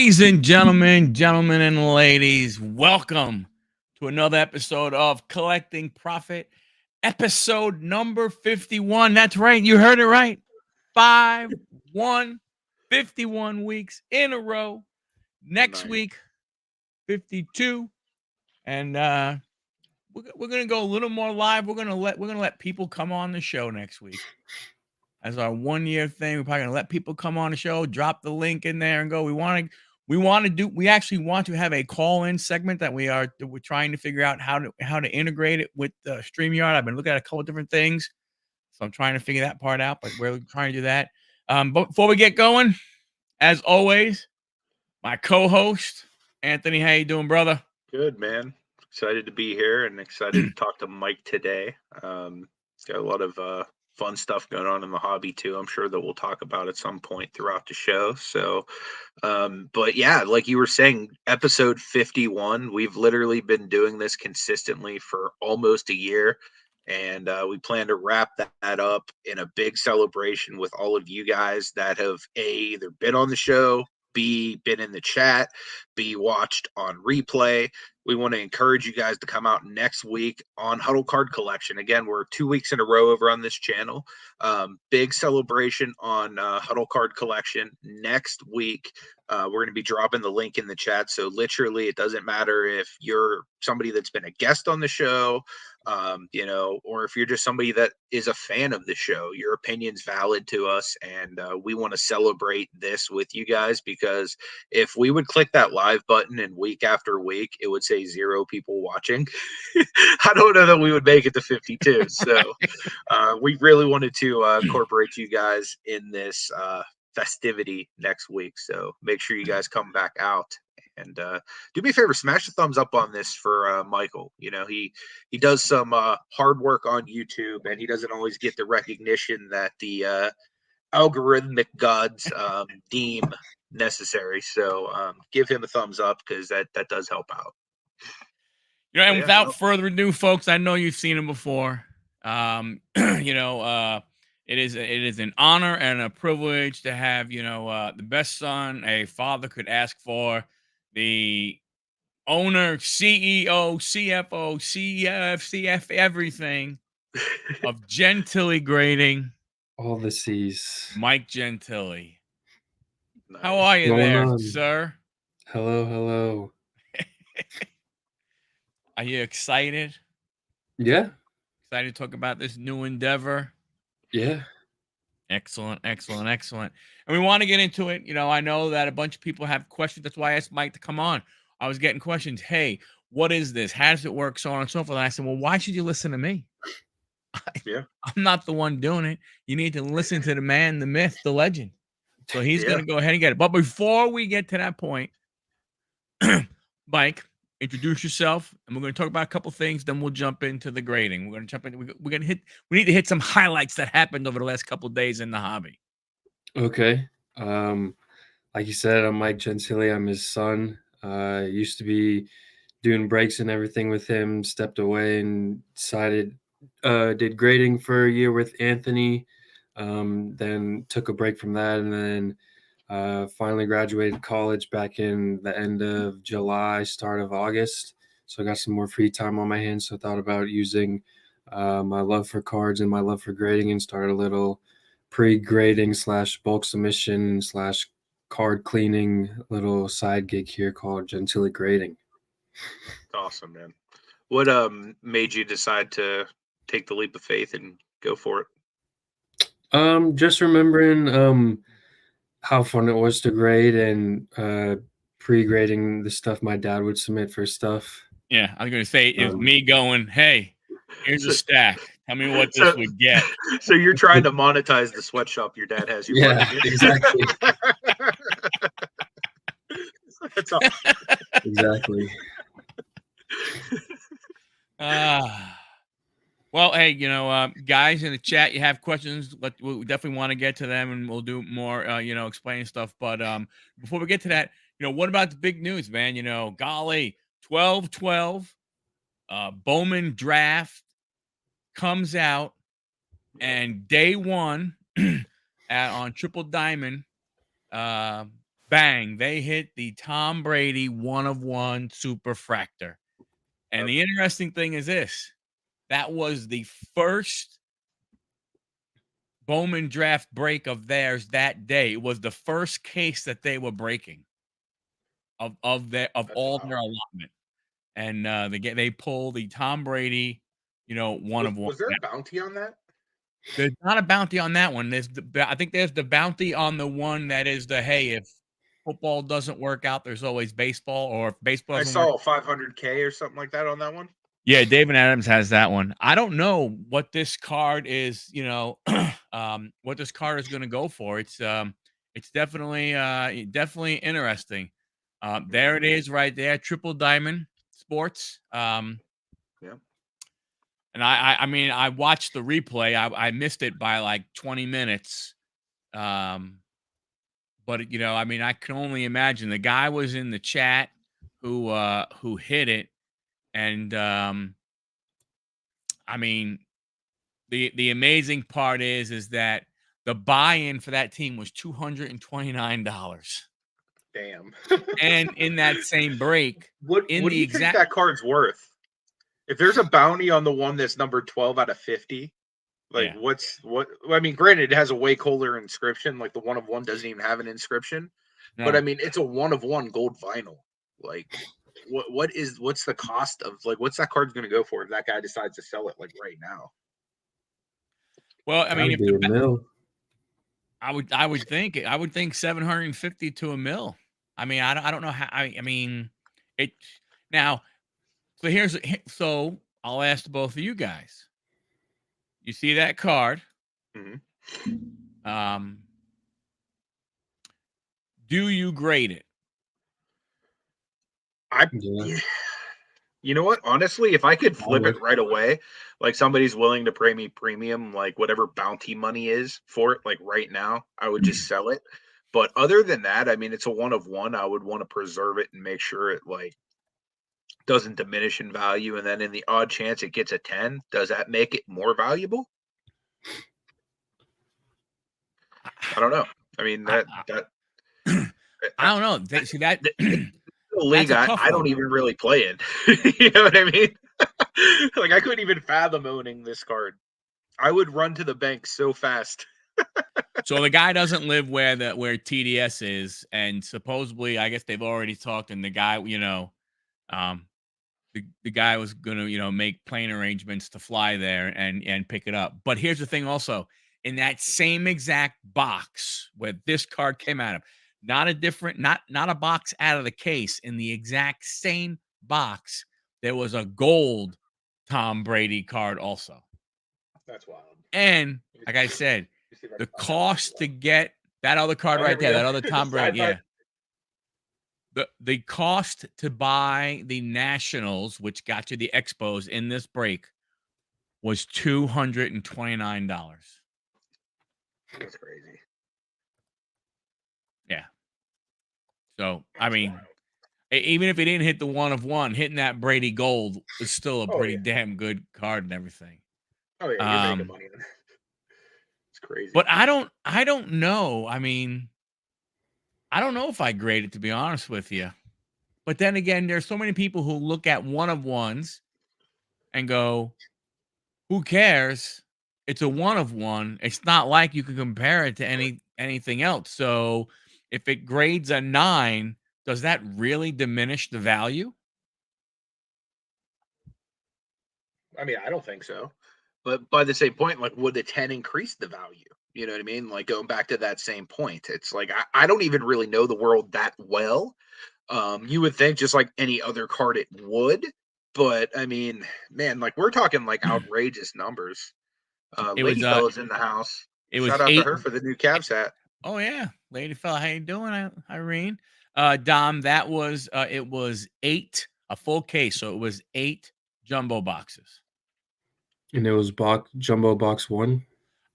Ladies and gentlemen and ladies, welcome to another episode of Collecting Profit, episode number 51. That's right, you heard it right. 51 weeks in a row. Next week, 52. And we're gonna go a little more live. We're gonna let people come on the show next week. As our 1 year thing, we're probably gonna let people come on the show, drop the link in there, and go. We actually want to have a call-in segment that we're trying to figure out how to integrate it with StreamYard. I've been looking at a couple of different things, so I'm trying to figure that part out. But we're trying to do that. But before we get going, as always, my co-host Anthony. How you doing, brother? Good, man. Excited to be here and excited to talk to Mike today. He's got a lot of fun stuff going on in the hobby too. I'm sure that we'll talk about at some point throughout the show. So, but yeah, like you were saying, episode 51, we've literally been doing this consistently for almost a year. And we plan to wrap that up in a big celebration with all of you guys that have either been on the show, B, been in the chat, B, watched on replay. We want to encourage you guys to come out next week on Huddle Card Collection. Again, we're 2 weeks in a row over on this channel. Big celebration on Huddle Card Collection next week. We're going to be dropping the link in the chat. So literally, it doesn't matter if you're somebody that's been a guest on the show, or if you're just somebody that is a fan of the show. Your opinion's valid to us, and we want to celebrate this with you guys, because if we would click that live button and week after week, it would say 0 people watching. I don't know that we would make it to 52. So we really wanted to incorporate you guys in this festivity next week. So make sure you guys come back out. And do me a favor, smash the thumbs up on this for Michael. You know, he does some hard work on YouTube, and he doesn't always get the recognition that the algorithmic gods deem necessary. So give him a thumbs up, because that does help out. And without further ado, folks, I know you've seen him before. It is an honor and a privilege to have, the best son a father could ask for, the owner, CEO, CFO, CF, everything of Gentile Grading. All the C's. Mike Gentile. Nice. How are you there, sir? Hello. Are you excited? Yeah. Excited to talk about this new endeavor? Yeah. Excellent. And we want to get into it. I know that a bunch of people have questions. That's why I asked Mike to come on. I was getting questions. Hey, what is this? How does it work? So on and so forth. And I said, well, why should you listen to me? Yeah. I'm not the one doing it. You need to listen to the man, the myth, the legend. So he's going to go ahead and get it. But before we get to that point, Mike, introduce yourself, and we're going to talk about a couple things. Then we'll jump into the grading. We're going to jump in. We're going to hit. We need to hit some highlights that happened over the last couple of days in the hobby. Okay. Like you said, I'm Mike Gentile. I'm his son. Used to be doing breaks and everything with him. Stepped away and decided did grading for a year with Anthony. Then took a break from that, and then finally graduated college back in the end of July, start of August. So I got some more free time on my hands. So I thought about using my love for cards and my love for grading, and started a little pre-grading / bulk submission / card cleaning little side gig here called Gentile Grading. Awesome, man. What made you decide to take the leap of faith and go for it? Just remembering how fun it was to grade, and pre-grading the stuff my dad would submit for stuff. Yeah, I was going to say, it was me going, hey, here's a stack. Tell me what this would get. So you're trying to monetize the sweatshop your dad has you Yeah, exactly. That's awesome. Exactly. Well, hey, guys in the chat, you have questions. We definitely want to get to them, and we'll do more, explaining stuff. But before we get to that, what about the big news, man? Golly, 12-12, Bowman draft comes out, and day one on Triple Diamond, bang, they hit the Tom Brady 1-of-1 superfractor. And the interesting thing is this, that was the first Bowman draft break of theirs that day. It was the first case that they were breaking of all their allotment. And they pull the Tom Brady, 1-of-1. Was there a bounty on that? There's not a bounty on that one. I think there's the bounty on the one that is hey, if football doesn't work out, there's always baseball, or if baseball doesn't work. I saw $500K or something like that on that one. Yeah, David Adams has that one. I don't know what this card is, what this card is going to go for. It's definitely interesting. There it is right there, Triple Diamond Sports. Yeah. And I mean, I watched the replay. I missed it by like 20 minutes. But I mean, I can only imagine the guy was in the chat who hit it. And I mean, the amazing part is that the buy-in for that team was $229. Damn. And in that same break, what do you think that card's worth? If there's a bounty on the one that's numbered 12 out of 50, like I mean, granted, it has a way cooler inscription. Like the 1-of-1 doesn't even have an inscription, but I mean, it's a 1-of-1 gold vinyl. Like, what's the cost of, like, what's that card's going to go for if that guy decides to sell it like right now? Well, I mean, if a mill. I would think 750 to $1 million. I mean, I don't know how. I mean, it now. So I'll ask both of you guys. You see that card? Mm-hmm. Do you grade it? You know what? Honestly, if I could flip it right away, like somebody's willing to pay me premium, like whatever bounty money is for it, like right now, I would just sell it. But other than that, I mean, it's a 1-of-1. I would want to preserve it and make sure it like doesn't diminish in value. And then in the odd chance it gets a 10, does that make it more valuable? I don't know. I mean, I don't know. See that league I don't even really play in. You know what I mean? Like, I couldn't even fathom owning this card. I would run to the bank so fast. So the guy doesn't live where TDS is, and supposedly, I guess they've already talked, and the guy, the guy was gonna, make plane arrangements to fly there and pick it up. But here's the thing, also, in that same exact box where this card came out of, not a box out of the case, in the exact same box, there was a gold Tom Brady card also. That's wild. And like I said, the cost to get that other card right there, that other Tom Brady, yeah. The cost to buy the Nationals, which got you the Expos in this break, was $229. That's crazy. Yeah. So, I mean, even if it didn't hit the 1-of-1, hitting that Brady gold is still a pretty damn good card and everything. Oh yeah, you're making money. It's crazy. But I don't know. I mean, I don't know if I grade it, to be honest with you. But then again, there's so many people who look at 1-of-1s and go, who cares? It's a 1-of-1. It's not like you can compare it to anything else. So if it grades a 9, does that really diminish the value? I mean, I don't think so. But by the same point, like, would the 10 increase the value? You know what I mean? Like, going back to that same point, it's like, I don't even really know the world that well. You would think just like any other card it would. But, I mean, man, like, we're talking, like, outrageous numbers. Lady Fella's in the house. Shout out to her for the new Cavs hat. Oh, yeah. Lady Fella, how you doing, Irene? Dom, that was, it was 8, a full case. So it was 8 jumbo boxes. And it was jumbo box 1?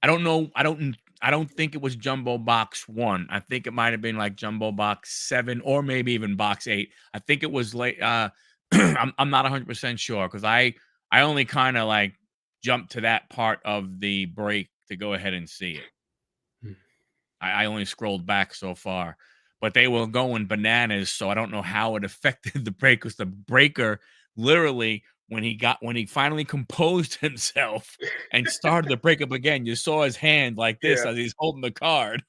I don't know. I don't think it was jumbo box 1. I think it might have been like jumbo box 7 or maybe even box 8. I think it was late. I'm not 100% sure because I only kind of like jumped to that part of the break to go ahead and see it. I only scrolled back so far. but they were going bananas. So I don't know how it affected the break, because the breaker literally, when he finally composed himself and started the breakup again, you saw his hand like this as he's holding the card,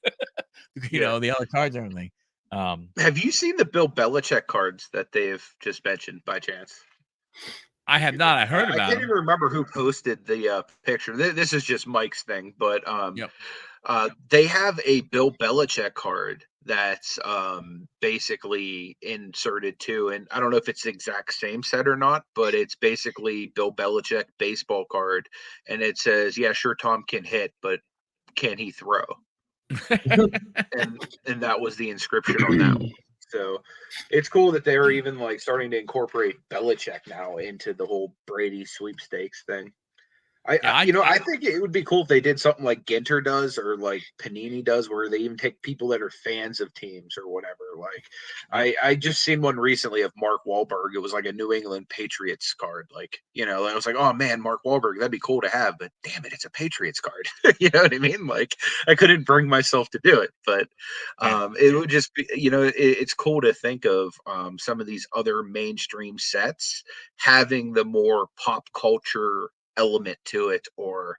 the other cards and everything. Have you seen the Bill Belichick cards that they've just mentioned by chance? I have not. I heard I about can't him. even remember who posted the picture. This is just Mike's thing, but Yep. they have a Bill Belichick card that's basically inserted too, and I don't know if it's the exact same set or not, but it's basically Bill Belichick baseball card, and it says, "Yeah, sure, Tom can hit, but can he throw?" and that was the inscription on that one. So it's cool that they're even like starting to incorporate Belichick now into the whole Brady sweepstakes thing. I think it would be cool if they did something like Ginter does or like Panini does, where they even take people that are fans of teams or whatever. Like, I just seen one recently of Mark Wahlberg. It was like a New England Patriots card. Like, I was like, oh man, Mark Wahlberg, that'd be cool to have, but damn it, it's a Patriots card. You know what I mean? Like, I couldn't bring myself to do it, but it would just be, it's cool to think of some of these other mainstream sets having the more pop culture element to it, or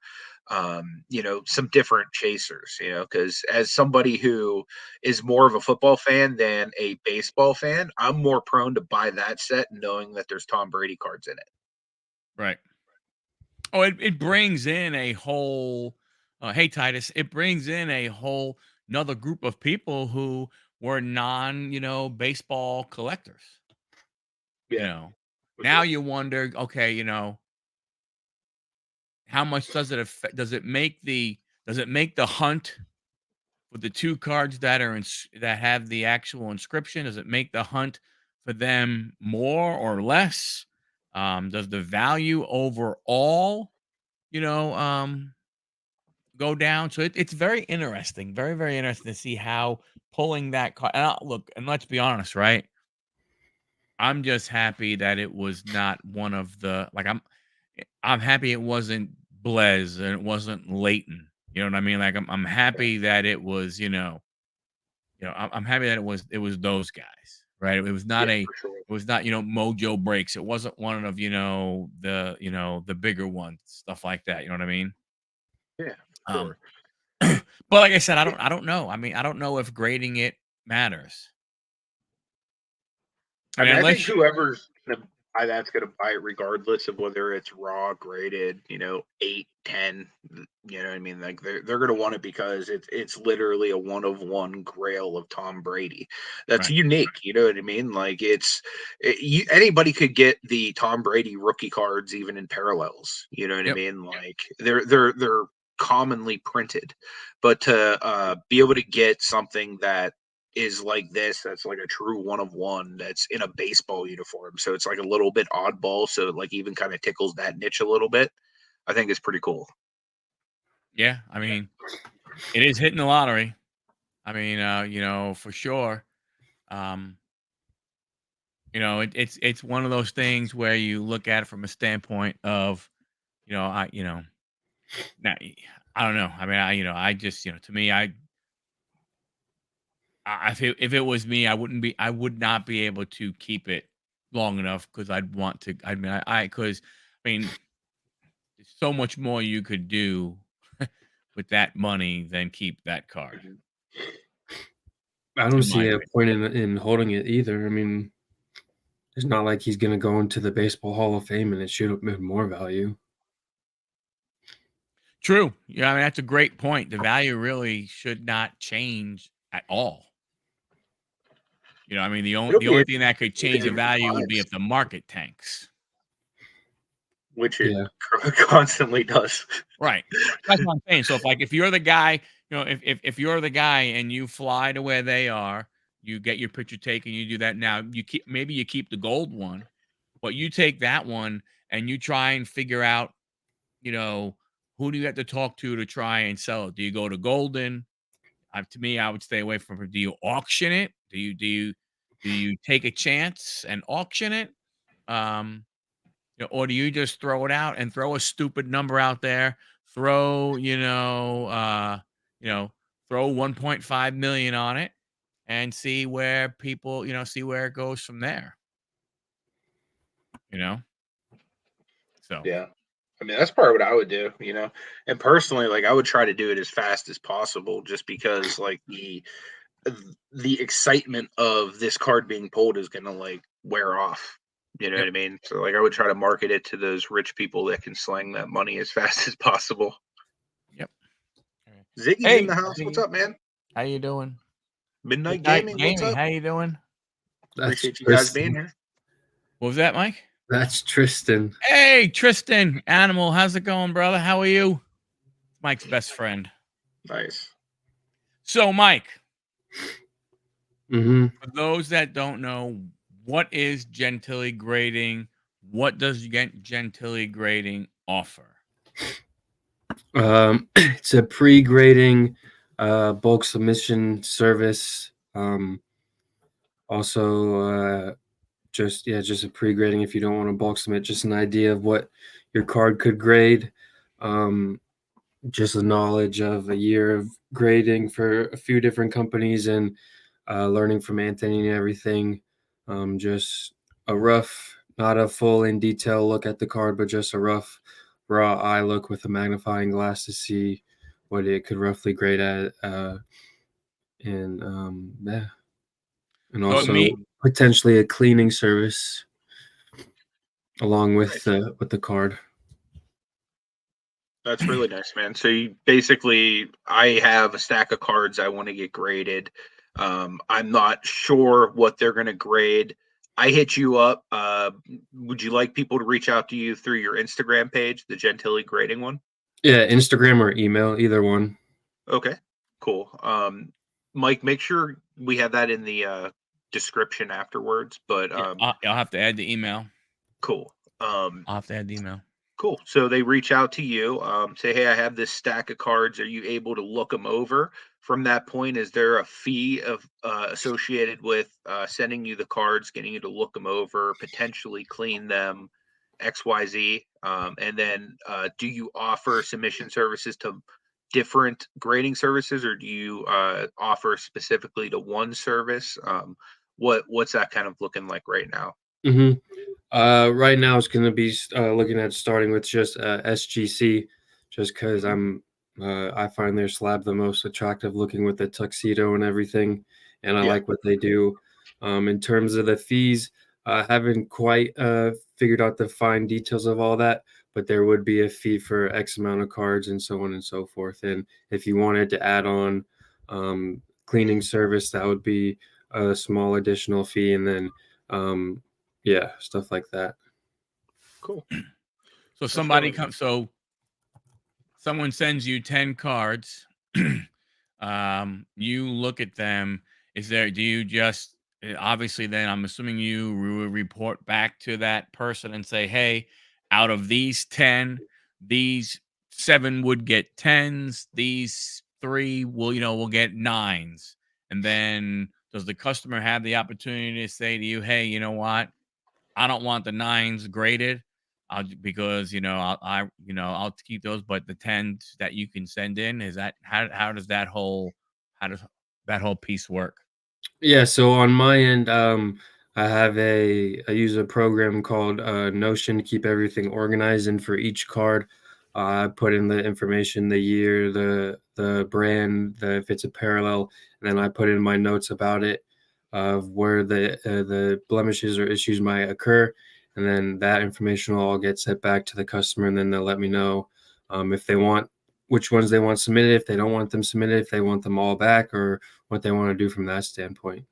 some different chasers, because as somebody who is more of a football fan than a baseball fan, I'm more prone to buy that set knowing that there's Tom Brady cards in it. Right. Oh, it brings in a whole hey Titus, it brings in a whole another group of people who were baseball collectors. Now you wonder, okay, how much does it affect? Does it make the hunt with the two cards that have the actual inscription? Does it make the hunt for them more or less? Does the value overall, go down? So it's very interesting, very very interesting to see how pulling that card. And look, and let's be honest, right? I'm just happy that it was not one of the I'm happy it wasn't Blez and it wasn't Leighton. You know what I mean? Like I'm happy that it was, I'm happy that it was those guys, right? It was not it was not, Mojo Breaks. It wasn't one of, the bigger ones, stuff like that. You know what I mean? Yeah. Sure. But like I said, I don't know. I mean, I don't know if grading it matters. I think whoever's gonna buy that's gonna buy it regardless of whether it's raw graded, 8, 10. You know what I mean? Like they're gonna want it because it's literally a one of one grail of Tom Brady. That's unique. You know what I mean? Like anybody could get the Tom Brady rookie cards even in parallels. You know what I mean? Like they're commonly printed, but to be able to get something that is like this, that's like a true one of one, that's in a baseball uniform, so it's like a little bit oddball, so it like even kind of tickles that niche a little bit. I think it's pretty cool. Yeah, I mean, it is hitting the lottery. I mean, for sure. It's one of those things where you look at it from a standpoint of, now I don't know. I mean, I just, to me, if it was me, I would not be able to keep it long enough, because I'd want to. I mean, because I mean, there's so much more you could do with that money than keep that card. I don't see a point in holding it either. I mean, it's not like he's going to go into the Baseball Hall of Fame and it should have more value. True. Yeah, I mean, that's a great point. The value really should not change at all. I mean, the only thing that could change the value would be if the market tanks, which it constantly does. Right. That's what I'm saying. So if you're the guy, if you're the guy and you fly to where they are, you get your picture taken, you do that. Now maybe you keep the gold one, but you take that one and you try and figure out, who do you have to talk to try and sell it? Do you go to Golden? To me, I would stay away from it. Do you auction it? Do you take a chance and auction it? Or do you just throw it out and throw a stupid number out there? Throw, throw 1.5 million on it, and see where people, see where it goes from there. So Yeah. I mean, that's part of what I would do, and personally, like I would try to do it as fast as possible just because like the excitement of this card being pulled is going to like wear off. You know Yep. what I mean? So like I would try to market it to those rich people that can slang that money as fast as possible. Yep. Ziggy's Hey, in the house. What's Ziggy, up, man? how you doing? Midnight Midnight Gaming. What's Gaming, up? how you doing? That's Appreciate you guys being Tristan. here. What was that, Mike? That's Tristan. Hey, Tristan, Animal, how's it going, brother? How are you? Mike's best friend. Nice. So, Mike, Mm-hmm. for those that don't know, what is Gentile grading? What does Gentile grading offer? It's a pre-grading bulk submission service. Also, just a pre-grading if you don't want to bulk submit, just an idea of what your card could grade. Just a knowledge of a year of grading for a few different companies and learning from Anthony and everything. Just a rough, not a full in detail look at the card, but just a rough raw eye look with a magnifying glass to see what it could roughly grade at. And yeah, and So also potentially a cleaning service along with Nice. with the card. That's really nice, man. So you basically, I have a stack of cards I want to get graded. I'm not sure what they're going to grade. I hit you up. Would you like people to reach out to you through your Instagram page, the Gentile grading one? Yeah, Instagram or email, either one. Okay, cool. Mike, make sure we have that in the description afterwards. But I'll have to add the email. cool. I'll have to add the email. Cool. So they reach out to you, say, "Hey, I have this stack of cards. Are you able to look them over?" From that point, is there a fee of associated with sending you the cards, getting you to look them over, potentially clean them, XYZ? And then, do you offer submission services to different grading services, or do you offer specifically to one service? What's that kind of looking like right now? Mm-hmm. Right now, it's going to be looking at starting with just SGC, just because I find their slab the most attractive looking with the tuxedo and everything, and I Yeah. like what they do. In terms of the fees, I haven't quite figured out the fine details of all that, but there would be a fee for X amount of cards and so on and so forth. And if you wanted to add on cleaning service, that would be a small additional fee, and then yeah, stuff like that. Cool. So That's really nice. so someone sends you 10 cards. You look at them. Do you just, obviously then I'm assuming you will report back to that person and say, hey, out of these 10, these 7 would get 10s, these 3 will get 9s. And then does the customer have the opportunity to say to you, hey, you know what? I don't want the 9s graded. Because I'll keep those, but the 10s that you can send in, is that how does that whole piece work? Yeah, so on my end, I use a program called Notion to keep everything organized, and for each card, I put in the information, the year, the brand, if it's a parallel, and then I put in my notes about it, of where the blemishes or issues might occur, and then that information will all get sent back to the customer, and then they'll let me know if they want which ones they want submitted, if they don't want them submitted, if they want them all back, or what they want to do from that standpoint.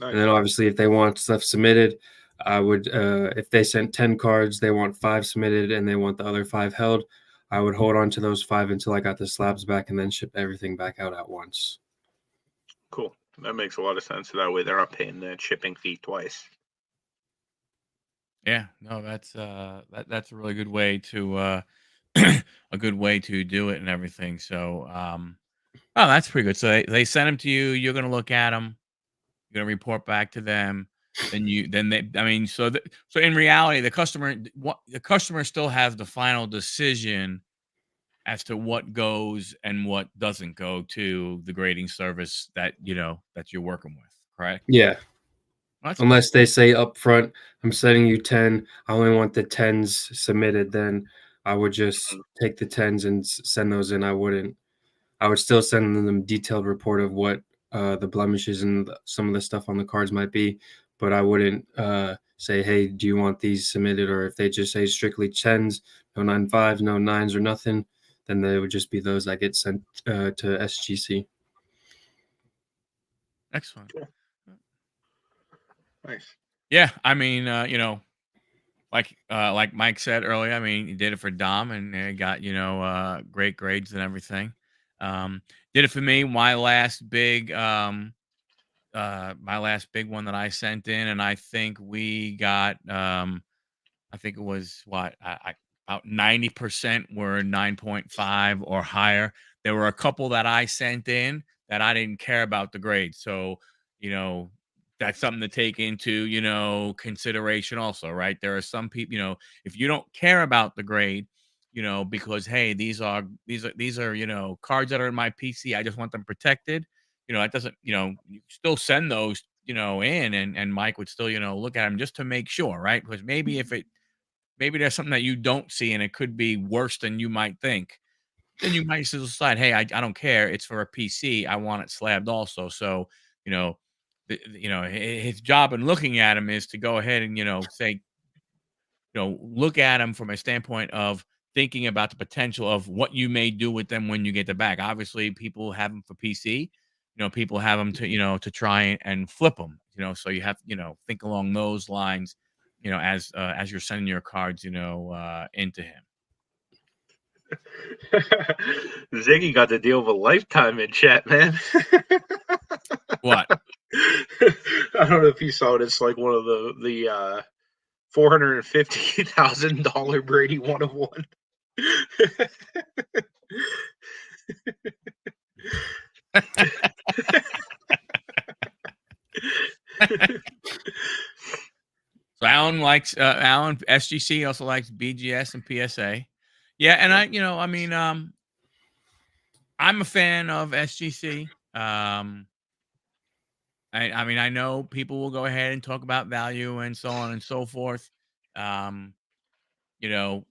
Nice. And then obviously if they want stuff submitted, I would if they sent 10 cards, they want 5 submitted and they want the other 5 held, I would hold on to those 5 until I got the slabs back and then ship everything back out at once. Cool. That makes a lot of sense. So that way they're not paying the shipping fee twice. Yeah, no, that's that's a really good way to a good way to do it and everything. So oh, that's pretty good. So they send them to you, you're gonna look at them, you're gonna report back to them. Then they, I mean, so in reality, the customer still has the final decision as to what goes and what doesn't go to the grading service that that you're working with, correct? Yeah. That's Unless they say up front, I'm sending you 10. I only want the 10s submitted. Then I would just take the 10s and send those in. I would still send them detailed report of what the blemishes and some of the stuff on the cards might be, but I wouldn't say, hey, do you want these submitted? Or if they just say strictly 10s, no 9.5s, no 9s or nothing, then they would just be those that get sent to SGC. excellent. Cool. Nice. Yeah, I mean, like Mike said earlier, I mean, he did it for Dom and got great grades and everything. Did it for me. My last big one that I sent in, and I think we got I think it was what about 90% were 9.5 or higher. There were a couple that I sent in that I didn't care about the grade. So, you know, that's something to take into, consideration also, right? There are some people, if you don't care about the grade, because hey, these are, cards that are in my PC. I just want them protected. That doesn't, you still send those, in and Mike would still, look at them just to make sure, right? Because maybe there's something that you don't see and it could be worse than you might think. Then you might still decide, hey, I don't care. It's for a PC. I want it slabbed also. So, you know, his job in looking at him is to go ahead and, say, look at them from a standpoint of thinking about the potential of what you may do with them when you get them back. Obviously, people have them for PC. People have them to, to try and flip them. So you have, think along those lines. As you're sending your cards, into him. Ziggy got the deal of a lifetime in chat, man. What? I don't know if you saw it. It's like one of the $450,000 Brady 101. So Alan likes Alan SGC, also likes BGS and PSA. Yeah, and I mean, I'm a fan of SGC. I mean, I know people will go ahead and talk about value and so on and so forth. Um, when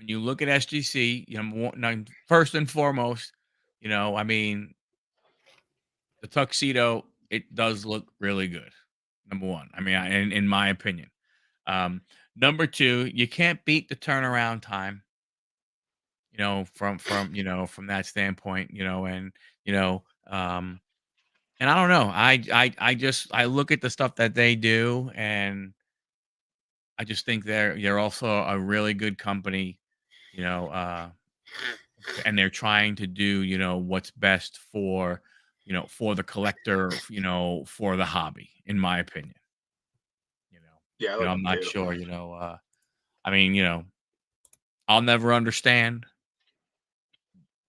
you look at SGC, first and foremost, I mean, the tuxedo, it does look really good. Number one, I mean, in my opinion. Number two, you can't beat the turnaround time. From that standpoint, and I don't know. I look at the stuff that they do, and I just think they're also a really good company, you know, uh, and they're trying to do what's best for the collector, for the hobby, in my opinion. Yeah, I like I'm them not too. sure. I mean, I'll never understand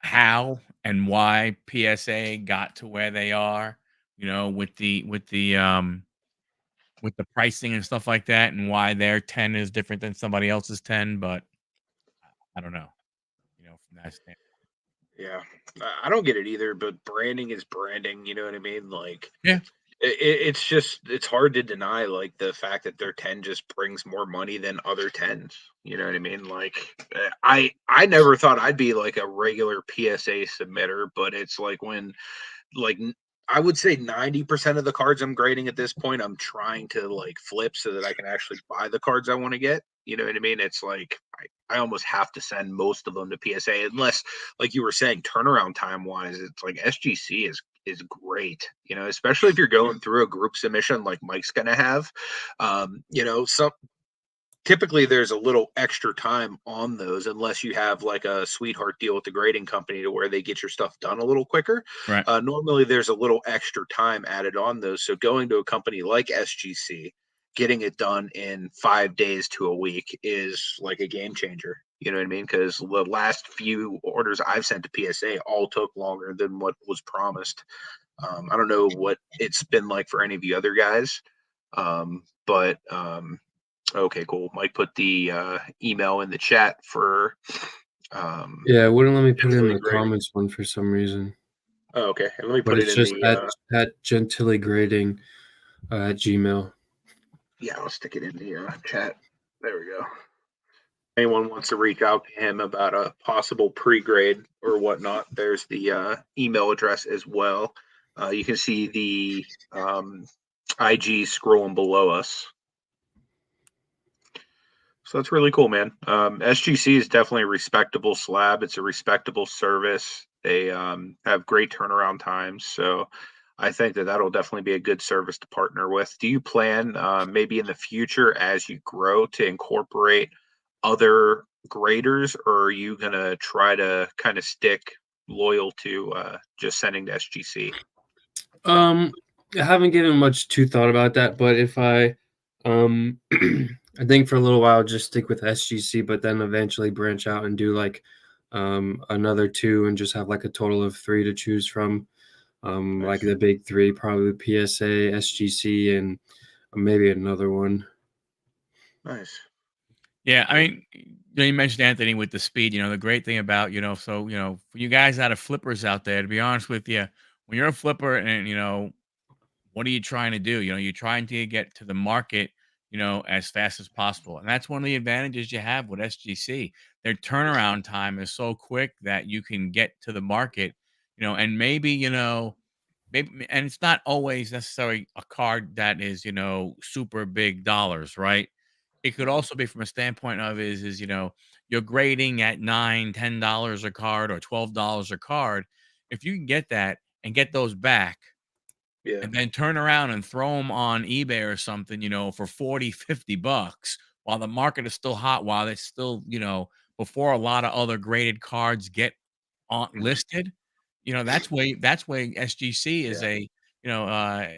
how and why PSA got to where they are, with the pricing and stuff like that, and why their 10 is different than somebody else's 10, but I don't know, from that standpoint. Yeah, I don't get it either. But branding is branding. You know what I mean? Like, Yeah. it's hard to deny like the fact that their 10 just brings more money than other 10s. You know what I mean? Like, I never thought I'd be like a regular PSA submitter, but it's like when like I would say 90% of the cards I'm grading at this point, I'm trying to like flip so that I can actually buy the cards I want to get. You know what I mean? It's like I almost have to send most of them to PSA unless, like you were saying, turnaround time wise, it's like SGC is great. Especially if you're going through a group submission like Mike's gonna have. Some typically there's a little extra time on those unless you have like a sweetheart deal with the grading company to where they get your stuff done a little quicker. Right. Normally there's a little extra time added on those. So going to a company like SGC, getting it done in 5 days to a week is like a game changer. You know what I mean? Because the last few orders I've sent to PSA all took longer than what was promised. I don't know what it's been like for any of you other guys. But okay, cool. Mike put the email in the chat for Yeah, it wouldn't let me put in Gentilly the grading. comments one for some reason. Oh, okay. Let me But put it it's in just the. at Gentilly Grading at Gmail. Yeah, I'll stick it in the chat. There we go. Anyone wants to reach out to him about a possible pre-grade or whatnot, there's the email address as well. You can see the IG scrolling below us. So that's really cool, man. SGC is definitely a respectable slab. It's a respectable service. They have great turnaround times. So I think that that'll definitely be a good service to partner with. Do you plan maybe in the future as you grow to incorporate other graders, or are you going to try to kind of stick loyal to just sending to SGC? I haven't given much to thought about that, but if I I think for a little while just stick with SGC, but then eventually branch out and do like another two and just have like a total of 3 to choose from. Nice. Like the big three, probably PSA, SGC, and maybe another one. Nice. Yeah, I mean, you mentioned Anthony with the speed. The great thing about so for you guys that are flippers out there, to be honest with you, when you're a flipper and what are you trying to do? You're trying to get to the market, as fast as possible, and that's one of the advantages you have with SGC. Their turnaround time is so quick that you can get to the market, and maybe, and it's not always necessarily a card that is super big dollars, right? It could also be from a standpoint of you're grading at $9, $10 a card or $12 a card. If you can get that and get those back Yeah. and then turn around and throw them on eBay or something, for 40, $50 while the market is still hot, while it's still, before a lot of other graded cards get on listed, that's way SGC is Yeah.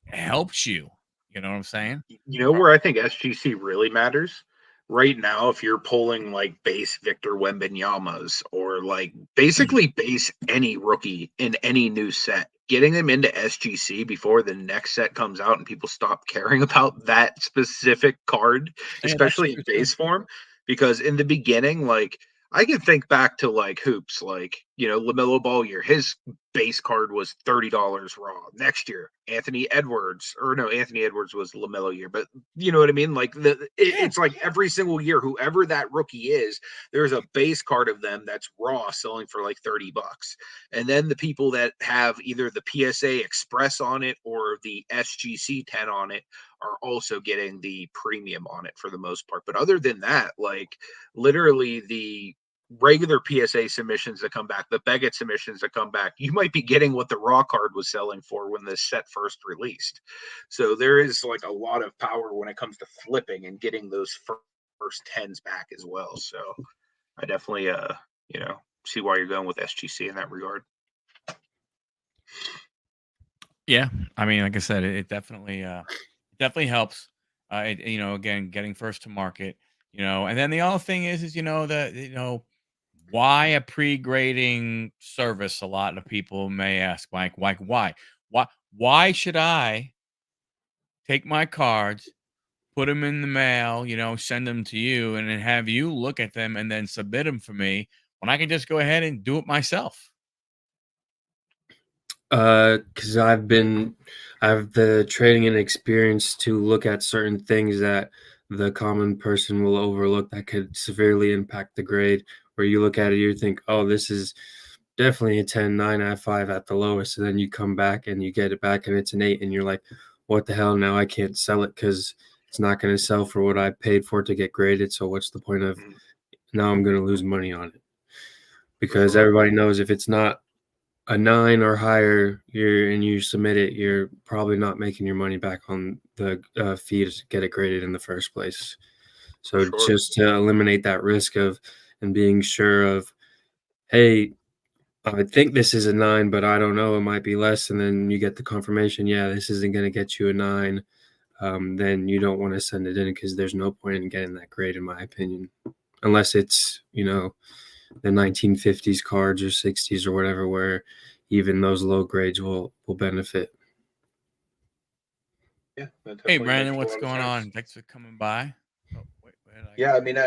helps you. You know what I'm saying? You know where I think SGC really matters? Right now, if you're pulling like base Victor Wembanyama's or like basically base any rookie in any new set, getting them into SGC before the next set comes out and people stop caring about that specific card, Yeah, that's especially in true too. base form. Because in the beginning, like I can think back to like hoops, like LaMelo Ball year. His base card was $30 raw. Next year, Anthony Edwards was LaMelo year, but you know what I mean? Like it's like every single year, whoever that rookie is, there's a base card of them that's raw selling for like $30. And then the people that have either the PSA Express on it or the SGC 10 on it are also getting the premium on it for the most part. But other than that, like literally the regular PSA submissions that come back, the Beckett submissions that come back, you might be getting what the raw card was selling for when this set first released. So there is like a lot of power when it comes to flipping and getting those first tens back as well. So I definitely see why you're going with SGC in that regard. Yeah, I mean, like I said, it definitely helps. Again, getting first to market. And then the other thing is why a pre-grading service? A lot of people may ask, like why should I take my cards, put them in the mail, send them to you, and then have you look at them and then submit them for me when I can just go ahead and do it myself? Because I have the trading and experience to look at certain things that the common person will overlook that could severely impact the grade. Where you look at it, you think, oh, this is definitely a 10, 9 out of 5 at the lowest. And then you come back and you get it back and it's an 8. And you're like, what the hell? Now I can't sell it because it's not going to sell for what I paid for it to get graded. So what's the point of now I'm going to lose money on it? Because sure. everybody knows if it's not a 9 or higher, you submit it, you're probably not making your money back on the fee to get it graded in the first place. So Sure. just to eliminate that risk of and being sure of, hey, I think this is a 9, but I don't know, it might be less, and then you get the confirmation, yeah, this isn't going to get you a 9. Then you don't want to send it in because there's no point in getting that grade, in my opinion, unless it's the 1950s cards or 60s or whatever, where even those low grades will benefit. Yeah. Hey, Brandon, what's going on? Thanks for coming by. Oh, wait, I mean,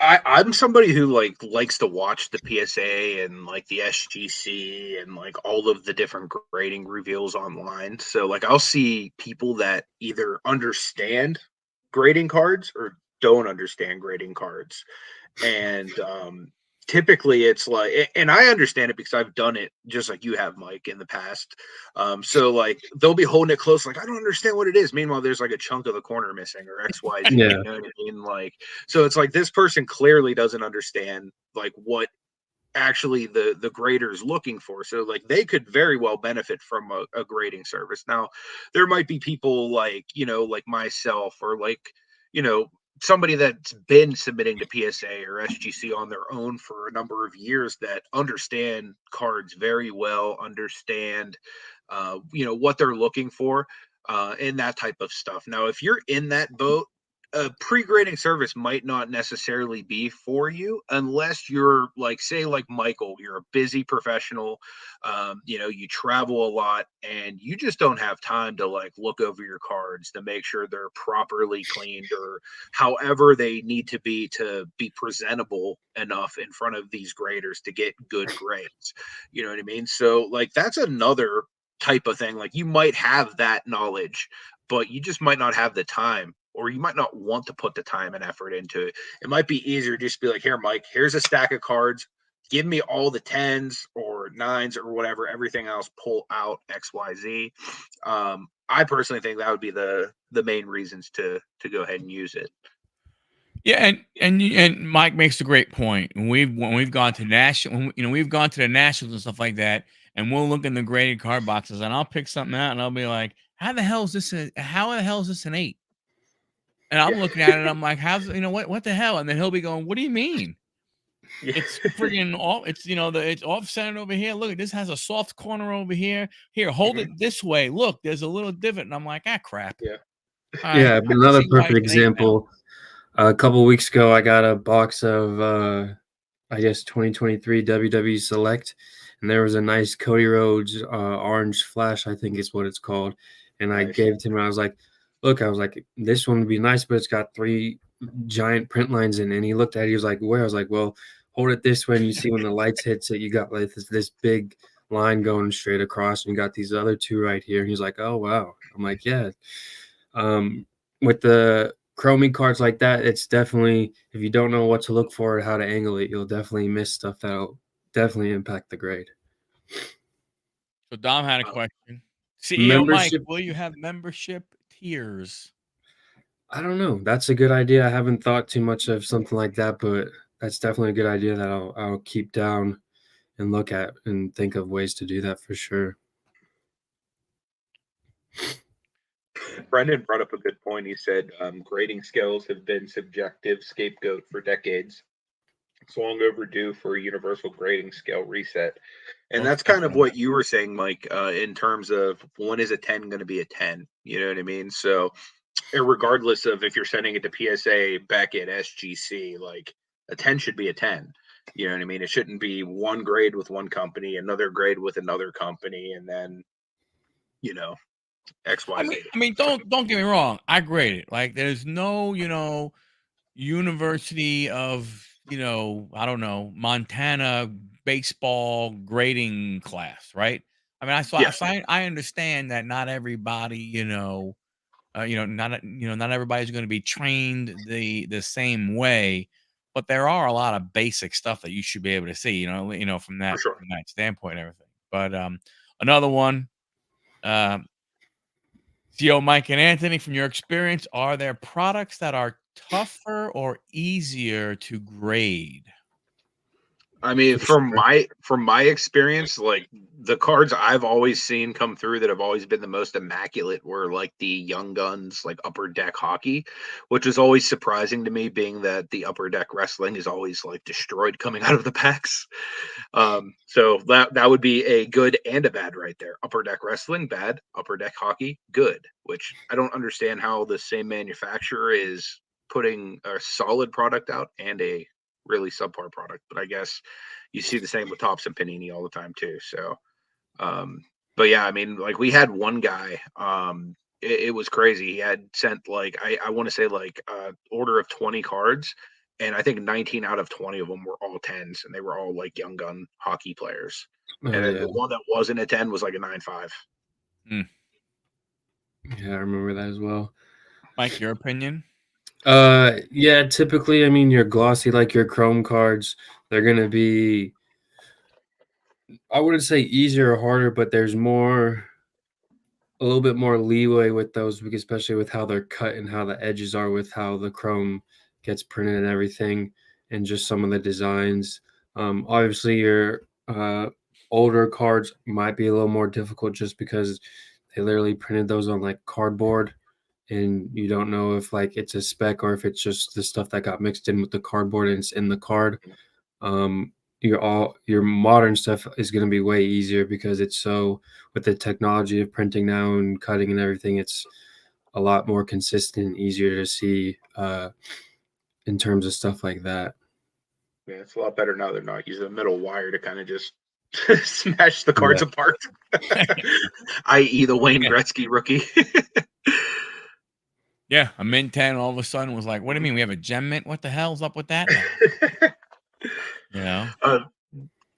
I'm somebody who likes to watch the PSA and like the SGC and like all of the different grading reveals online. So like I'll see people that either understand grading cards or don't understand grading cards. And typically it's like, and I understand it because I've done it just like you have, Mike, in the past. So like they'll be holding it close, like I don't understand what it is. Meanwhile, there's like a chunk of the corner missing or XYZ. Yeah. You know what I mean? Like, so it's like this person clearly doesn't understand like what actually the grader is looking for. So like they could very well benefit from a grading service. Now there might be people like, like myself or like, somebody that's been submitting to PSA or SGC on their own for a number of years that understand cards very well, understand what they're looking for, and that type of stuff. Now if you're in that boat, a pre-grading service might not necessarily be for you unless you're like, say, like Michael, you're a busy professional, you travel a lot and you just don't have time to like look over your cards to make sure they're properly cleaned or however they need to be presentable enough in front of these graders to get good grades. You know what I mean? So like that's another type of thing. Like you might have that knowledge, but you just might not have the time, or you might not want to put the time and effort into it. It might be easier to just be like, here, Mike, here's a stack of cards. Give me all the 10s or 9s or whatever, everything else, pull out XYZ. I personally think that would be the main reasons to go ahead and use it. Yeah, and Mike makes a great point. When we've gone to national, we've gone to the nationals and stuff like that, and we'll look in the graded card boxes, and I'll pick something out, and I'll be like, how the hell is this an 8? And I'm looking at it, I'm like, how's what the hell? And then he'll be going, what do you mean? Yeah. It's friggin' off. It's it's off centered over here. Look, this has a soft corner over here. Here, hold it this way. Look, there's a little divot, and I'm like, crap. Yeah. All right, Yeah, I can another see why perfect it's an 8 now. example. A couple weeks ago, I got a box of, I guess, 2023 WWE Select, and there was a nice Cody Rhodes Orange Flash, I think is what it's called. And I Nice. gave it to him. I was like, look, this one would be nice, but it's got 3 giant print lines in it. And he looked at it. He was like, where? I was like, well, hold it this way. And you see when the lights hit, so you got like this big line going straight across, and you got these other 2 right here. And he's like, oh, wow. I'm like, yeah. With the chroming cards like that, it's definitely, if you don't know what to look for or how to angle it, you'll definitely miss stuff that'll definitely impact the grade. So Dom had a question. CEO Mike, Membership, will you have membership tiers? I don't know. That's a good idea. I haven't thought too much of something like that, but that's definitely a good idea that I'll keep down and look at and think of ways to do that for sure. Brendan brought up a good point. He said grading scales have been subjective scapegoat for decades. It's long overdue for a universal grading scale reset. And Most that's kind of definitely. what you were saying, Mike, in terms of when is a 10 going to be a 10? You know what I mean? So, regardless of if you're sending it to PSA, Beckett, SGC, like a 10 should be a 10. You know what I mean? It shouldn't be one grade with one company, another grade with another company, and then, XYZ. I mean, don't get me wrong. I grade it. Like, there's no, University of, I don't know, Montana baseball grading class, right? I mean, Yeah, I understand that not everybody, not everybody's going to be trained the same way, but there are a lot of basic stuff that you should be able to see, from for that sure. standpoint and everything. But another one, CEO Mike and Anthony, from your experience, are there products that are tougher or easier to grade? I mean, For sure. from my experience, like the cards I've always seen come through that have always been the most immaculate were like the Young Guns, like Upper Deck Hockey, which is always surprising to me, being that the Upper Deck Wrestling is always like destroyed coming out of the packs. So that would be a good and a bad right there. Upper Deck Wrestling, bad. Upper Deck Hockey, good. Which I don't understand how the same manufacturer is putting a solid product out and a really subpar product, but I guess you see the same with Tops and Panini all the time too. So, but yeah, I mean, like we had one guy, it was crazy. He had sent like I want to say like order of 20 cards, and I think 19 out of 20 of them were all 10s, and they were all like young gun hockey players. Oh, And then yeah. the one that wasn't a 10 was like a 9.5. Yeah, I remember that as well. Mike, your opinion? Yeah, typically, I mean, your glossy, like your chrome cards, they're gonna be, I wouldn't say easier or harder, but there's a little bit more leeway with those, because especially with how they're cut and how the edges are with how the chrome gets printed and everything, and just some of the designs. Obviously, your older cards might be a little more difficult just because they literally printed those on like cardboard, and you don't know if like it's a spec or if it's just the stuff that got mixed in with the cardboard and it's in the card. Your modern stuff is going to be way easier because it's so, with the technology of printing now and cutting and everything, it's a lot more consistent and easier to see in terms of stuff like that. Yeah, it's a lot better now. They're not using a metal wire to kind of just smash the cards apart, i.e. the Wayne Gretzky rookie. Yeah, a mint 10 all of a sudden was like, what do you mean we have a gem mint? What the hell's up with that now? You know?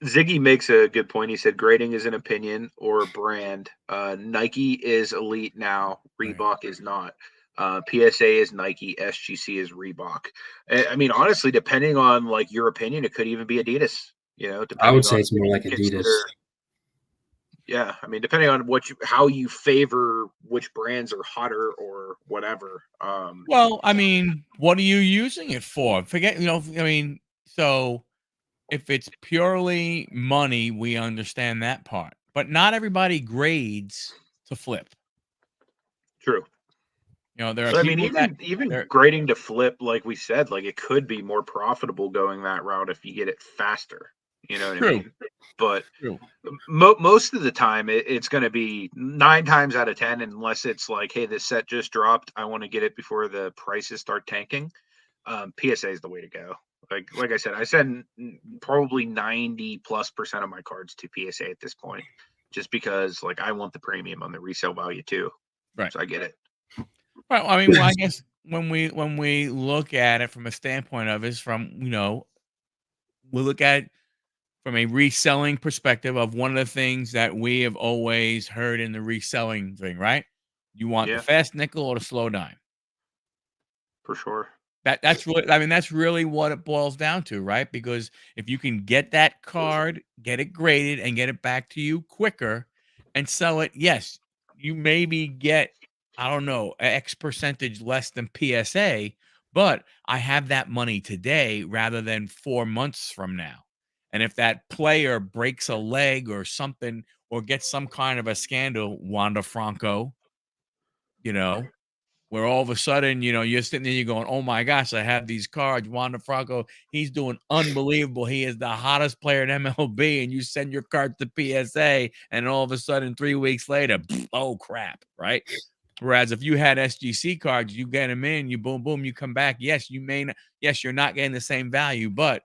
Ziggy makes a good point. He said grading is an opinion or a brand. Nike is elite now. Reebok is not. PSA is Nike. SGC is Reebok. I mean, honestly, depending on like your opinion, it could even be Adidas. You know, depending I would say on it's more like Adidas. Yeah, I mean, depending on how you favor which brands are hotter or whatever. Well, I mean, what are you using it for? Forget, I mean, so if it's purely money, we understand that part. But not everybody grades to flip. True. There are I people mean, even grading to flip, like we said, like it could be more profitable going that route if you get it faster. You know what I mean? But most of the time, it's going to be 9 times out of 10, unless it's like, hey, this set just dropped. I want to get it before the prices start tanking. PSA is the way to go. Like I said, I send probably 90+% of my cards to PSA at this point, just because like I want the premium on the resale value too. Right. So I get it. Well, I mean, I guess when we look at it from a standpoint of is from, we look at it from a reselling perspective of one of the things that we have always heard in the reselling thing, right? You want the fast nickel or the slow dime. For sure. That's really what it boils down to, right? Because if you can get that card, get it graded, and get it back to you quicker and sell it, yes, you maybe get, I don't know, X percentage less than PSA, but I have that money today rather than 4 months from now. And if that player breaks a leg or something or gets some kind of a scandal, Wanda Franco, where all of a sudden, you're sitting there, you're going, oh my gosh, I have these cards. Wanda Franco, he's doing unbelievable. He is the hottest player in MLB, and you send your card to PSA, and all of a sudden, 3 weeks later, oh crap, right? Whereas if you had SGC cards, you get them in, you boom, boom, you come back. Yes, you're not getting the same value, but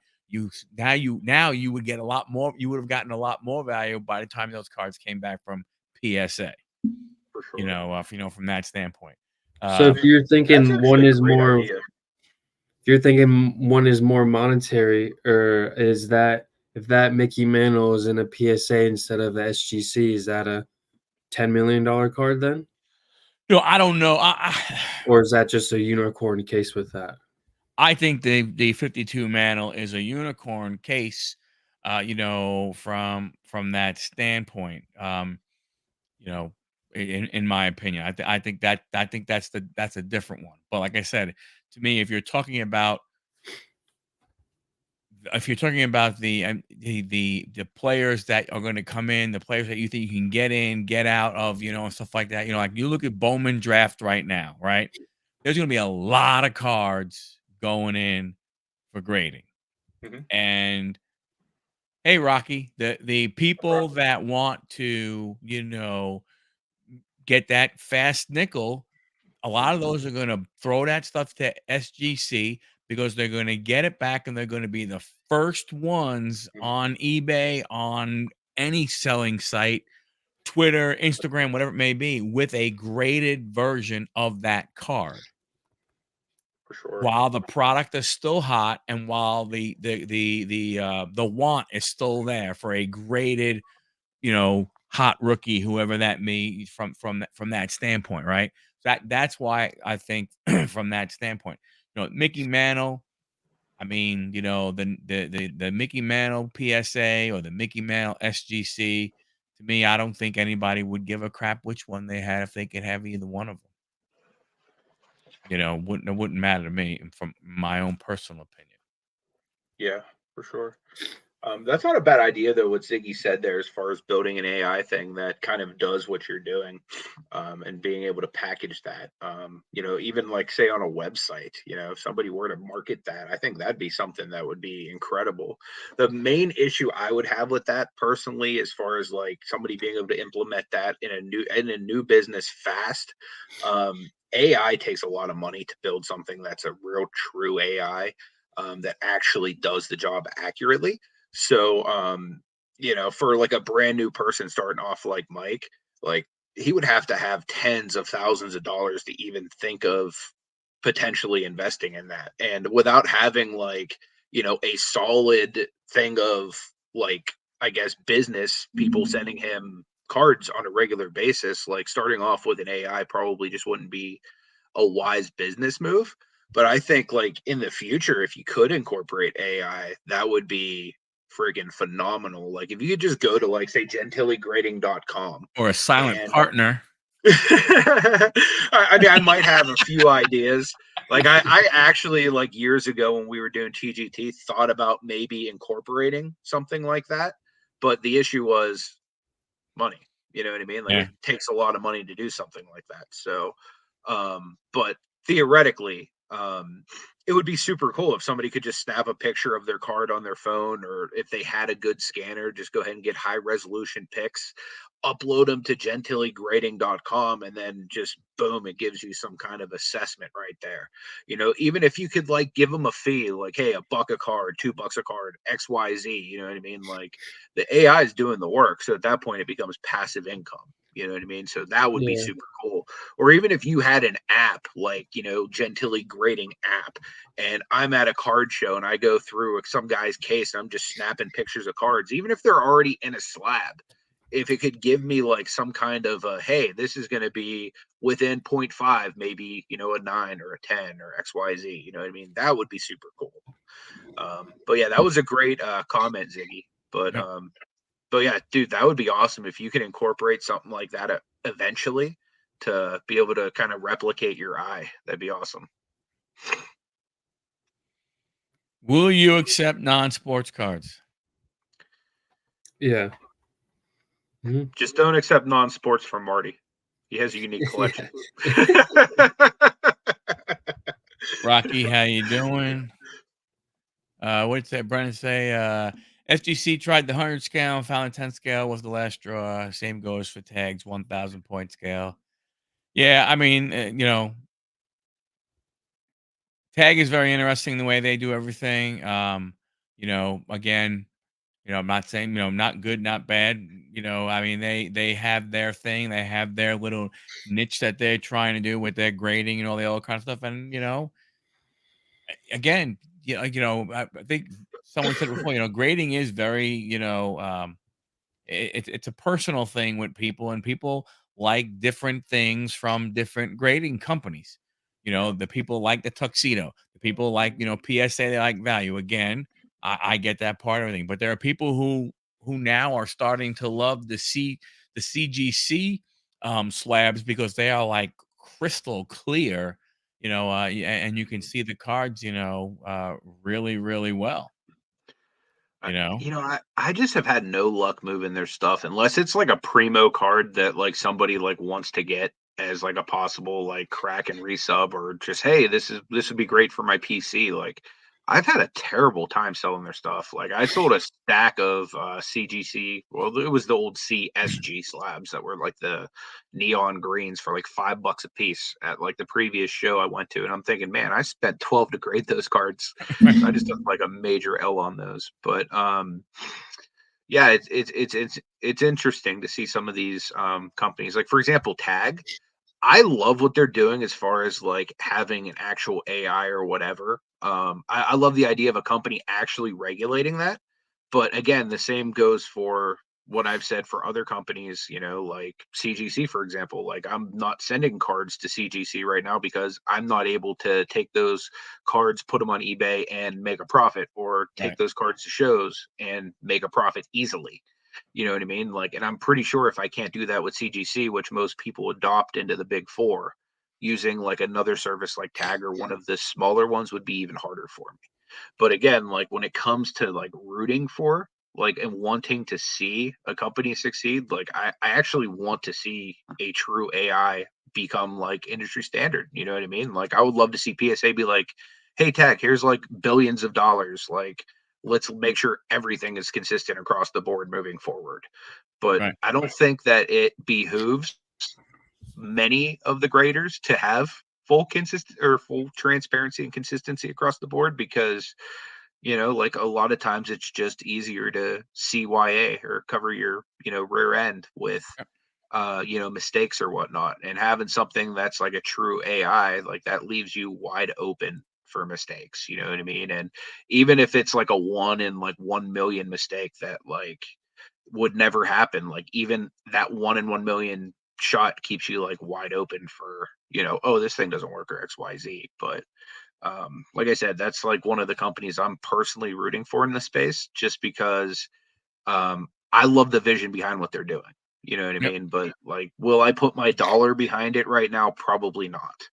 now you would get a lot more. You would have gotten a lot more value by the time those cards came back from PSA. For sure. From that standpoint. So if you're thinking one is more, monetary, or is that if that Mickey Mantle is in a PSA instead of the SGC, is that a $10 million card then? No, I don't know. Or is that just a unicorn case with that? I think the 52 Mantle is a unicorn case, from that standpoint. In my opinion, I think that's a different one. But like I said, to me, if you're talking about the players that are going to come in, the players that you think you can get in, get out of, and stuff like that, like you look at Bowman draft right now, right? There's going to be a lot of cards going in for grading. And hey, Rocky, the people that want to, get that fast nickel, a lot of those are going to throw that stuff to SGC because they're going to get it back and they're going to be the first ones on eBay, on any selling site, Twitter, Instagram, whatever it may be, with a graded version of that card. for sure. while the product is still hot and while the want is still there for a graded, hot rookie, whoever that may from that standpoint, right? That's why I think from that standpoint, Mickey Mantle. I mean, the Mickey Mantle PSA or the Mickey Mantle SGC. To me, I don't think anybody would give a crap which one they had if they could have either one of them. It wouldn't matter to me from my own personal opinion. Yeah, for sure. That's not a bad idea, though, what Ziggy said there as far as building an AI thing that kind of does what you're doing, and being able to package that. Even like say on a website, if somebody were to market that, I think that'd be something that would be incredible. The main issue I would have with that personally, as far as like somebody being able to implement that in a new business fast, AI takes a lot of money to build something that's a real true AI, that actually does the job accurately. So, for like a brand new person starting off like Mike, like he would have to have tens of thousands of dollars to even think of potentially investing in that. And without having like, a solid thing of like, I guess, business people sending him cards on a regular basis, like starting off with an AI probably just wouldn't be a wise business move. But I think like in the future, if you could incorporate AI, that would be friggin' phenomenal. Like if you could just go to like say gentillegrading.com Or a silent and partner. I mean I might have a few ideas. Like I actually like years ago when we were doing TGT thought about maybe incorporating something like that. But the issue was money. You know what I mean? Like Yeah. it takes a lot of money to do something like that. So but theoretically, it would be super cool if somebody could just snap a picture of their card on their phone, or if they had a good scanner, just go ahead and get high resolution pics, upload them to gentillegrading.com, and then just boom, it gives you some kind of assessment right there. Even if you could like give them a fee, like, hey, $1 a card, $2 a card, XYZ, you know what I mean? Like the AI is doing the work. So at that point, it becomes passive income. You know what I mean? So that would be Yeah. super cool. Or even if you had an app like, Gentili Grading app, and I'm at a card show and I go through some guy's case and I'm just snapping pictures of cards, even if they're already in a slab, if it could give me like some kind of a, hey, this is going to be within 0.5, maybe, a 9 or a 10 or XYZ, you know what I mean? That would be super cool. But yeah, that was a great comment, Ziggy. But Yep. but yeah, dude, that would be awesome if you could incorporate something like that eventually to be able to kind of replicate your eye. That'd be awesome. Will you accept non-sports cards? Yeah. Just don't accept non-sports from Marty. He has a unique collection. Rocky, how you doing? What did Brennan say? SGC tried the 100 scale and found the 10 scale was the last draw. Same goes for tags, 1,000 point scale. Yeah, I mean, tag is very interesting the way they do everything. Again, I'm not saying, not good, not bad. I mean, they have their thing, they have their little niche that they're trying to do with their grading and all the other kind of stuff. And again, I think someone said before, grading is very, it's a personal thing with people, and people like different things from different grading companies. The people like the tuxedo, the people like, PSA, they like value. Again, I get that part of everything, but there are people who now are starting to love the CGC slabs because they are like crystal clear, and you can see the cards, really, really well. I just have had no luck moving their stuff unless it's like a primo card that like somebody like wants to get as like a possible like crack and resub, or just, hey, this would be great for my PC. Like I've had a terrible time selling their stuff. Like I sold a stack of CGC. Well, it was the old CSG slabs that were like the neon greens for like $5 a piece at like the previous show I went to. And I'm thinking, man, I spent 12 to grade those cards. I just took like a major L on those. But yeah, it's interesting to see some of these companies. Like for example, Tag. I love what they're doing as far as like having an actual AI or whatever. I love the idea of a company actually regulating that. But again, the same goes for what I've said for other companies, like CGC, for example. Like, I'm not sending cards to CGC right now because I'm not able to take those cards, put them on eBay and make a profit, or take Right. those cards to shows and make a profit easily. You know what I mean? Like, and I'm pretty sure if I can't do that with CGC, which most people adopt into the big four, using like another service like Tag or one of the smaller ones would be even harder for me. But again, like when it comes to like rooting for like and wanting to see a company succeed, like I actually want to see a true AI become like industry standard. You know what I mean? Like, I would love to see PSA be like, hey Tech, here's like billions of dollars. Like, let's make sure everything is consistent across the board moving forward. But Right. I don't think that it behooves many of the graders to have full transparency and consistency across the board, because like a lot of times it's just easier to CYA or cover your rear end with Yep. mistakes or whatnot, and having something that's like a true AI, like that leaves you wide open for mistakes. You know what I mean? And even if it's like a 1 in like 1 million mistake that like would never happen, like even that 1 in 1 million shot keeps you like wide open for oh, this thing doesn't work or XYZ. But like I said, that's like one of the companies I'm personally rooting for in the space, just because I love the vision behind what they're doing. You know what I Yep. mean? But like, will I put my dollar behind it right now? Probably not.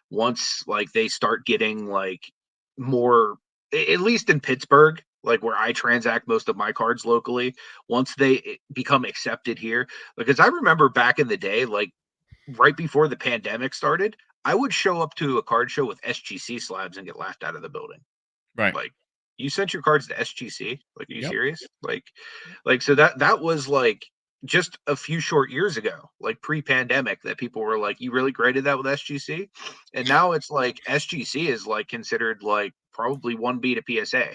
Once like they start getting like more, at least in Pittsburgh, like where I transact most of my cards locally, once they become accepted here, because I remember back in the day, like right before the pandemic started, I would show up to a card show with SGC slabs and get laughed out of the building. Right. Like, you sent your cards to SGC? Like, are you Yep. serious? Like so that was like just a few short years ago, like pre-pandemic, that people were like, you really graded that with SGC? And now it's like SGC is like considered like probably 1B to PSA.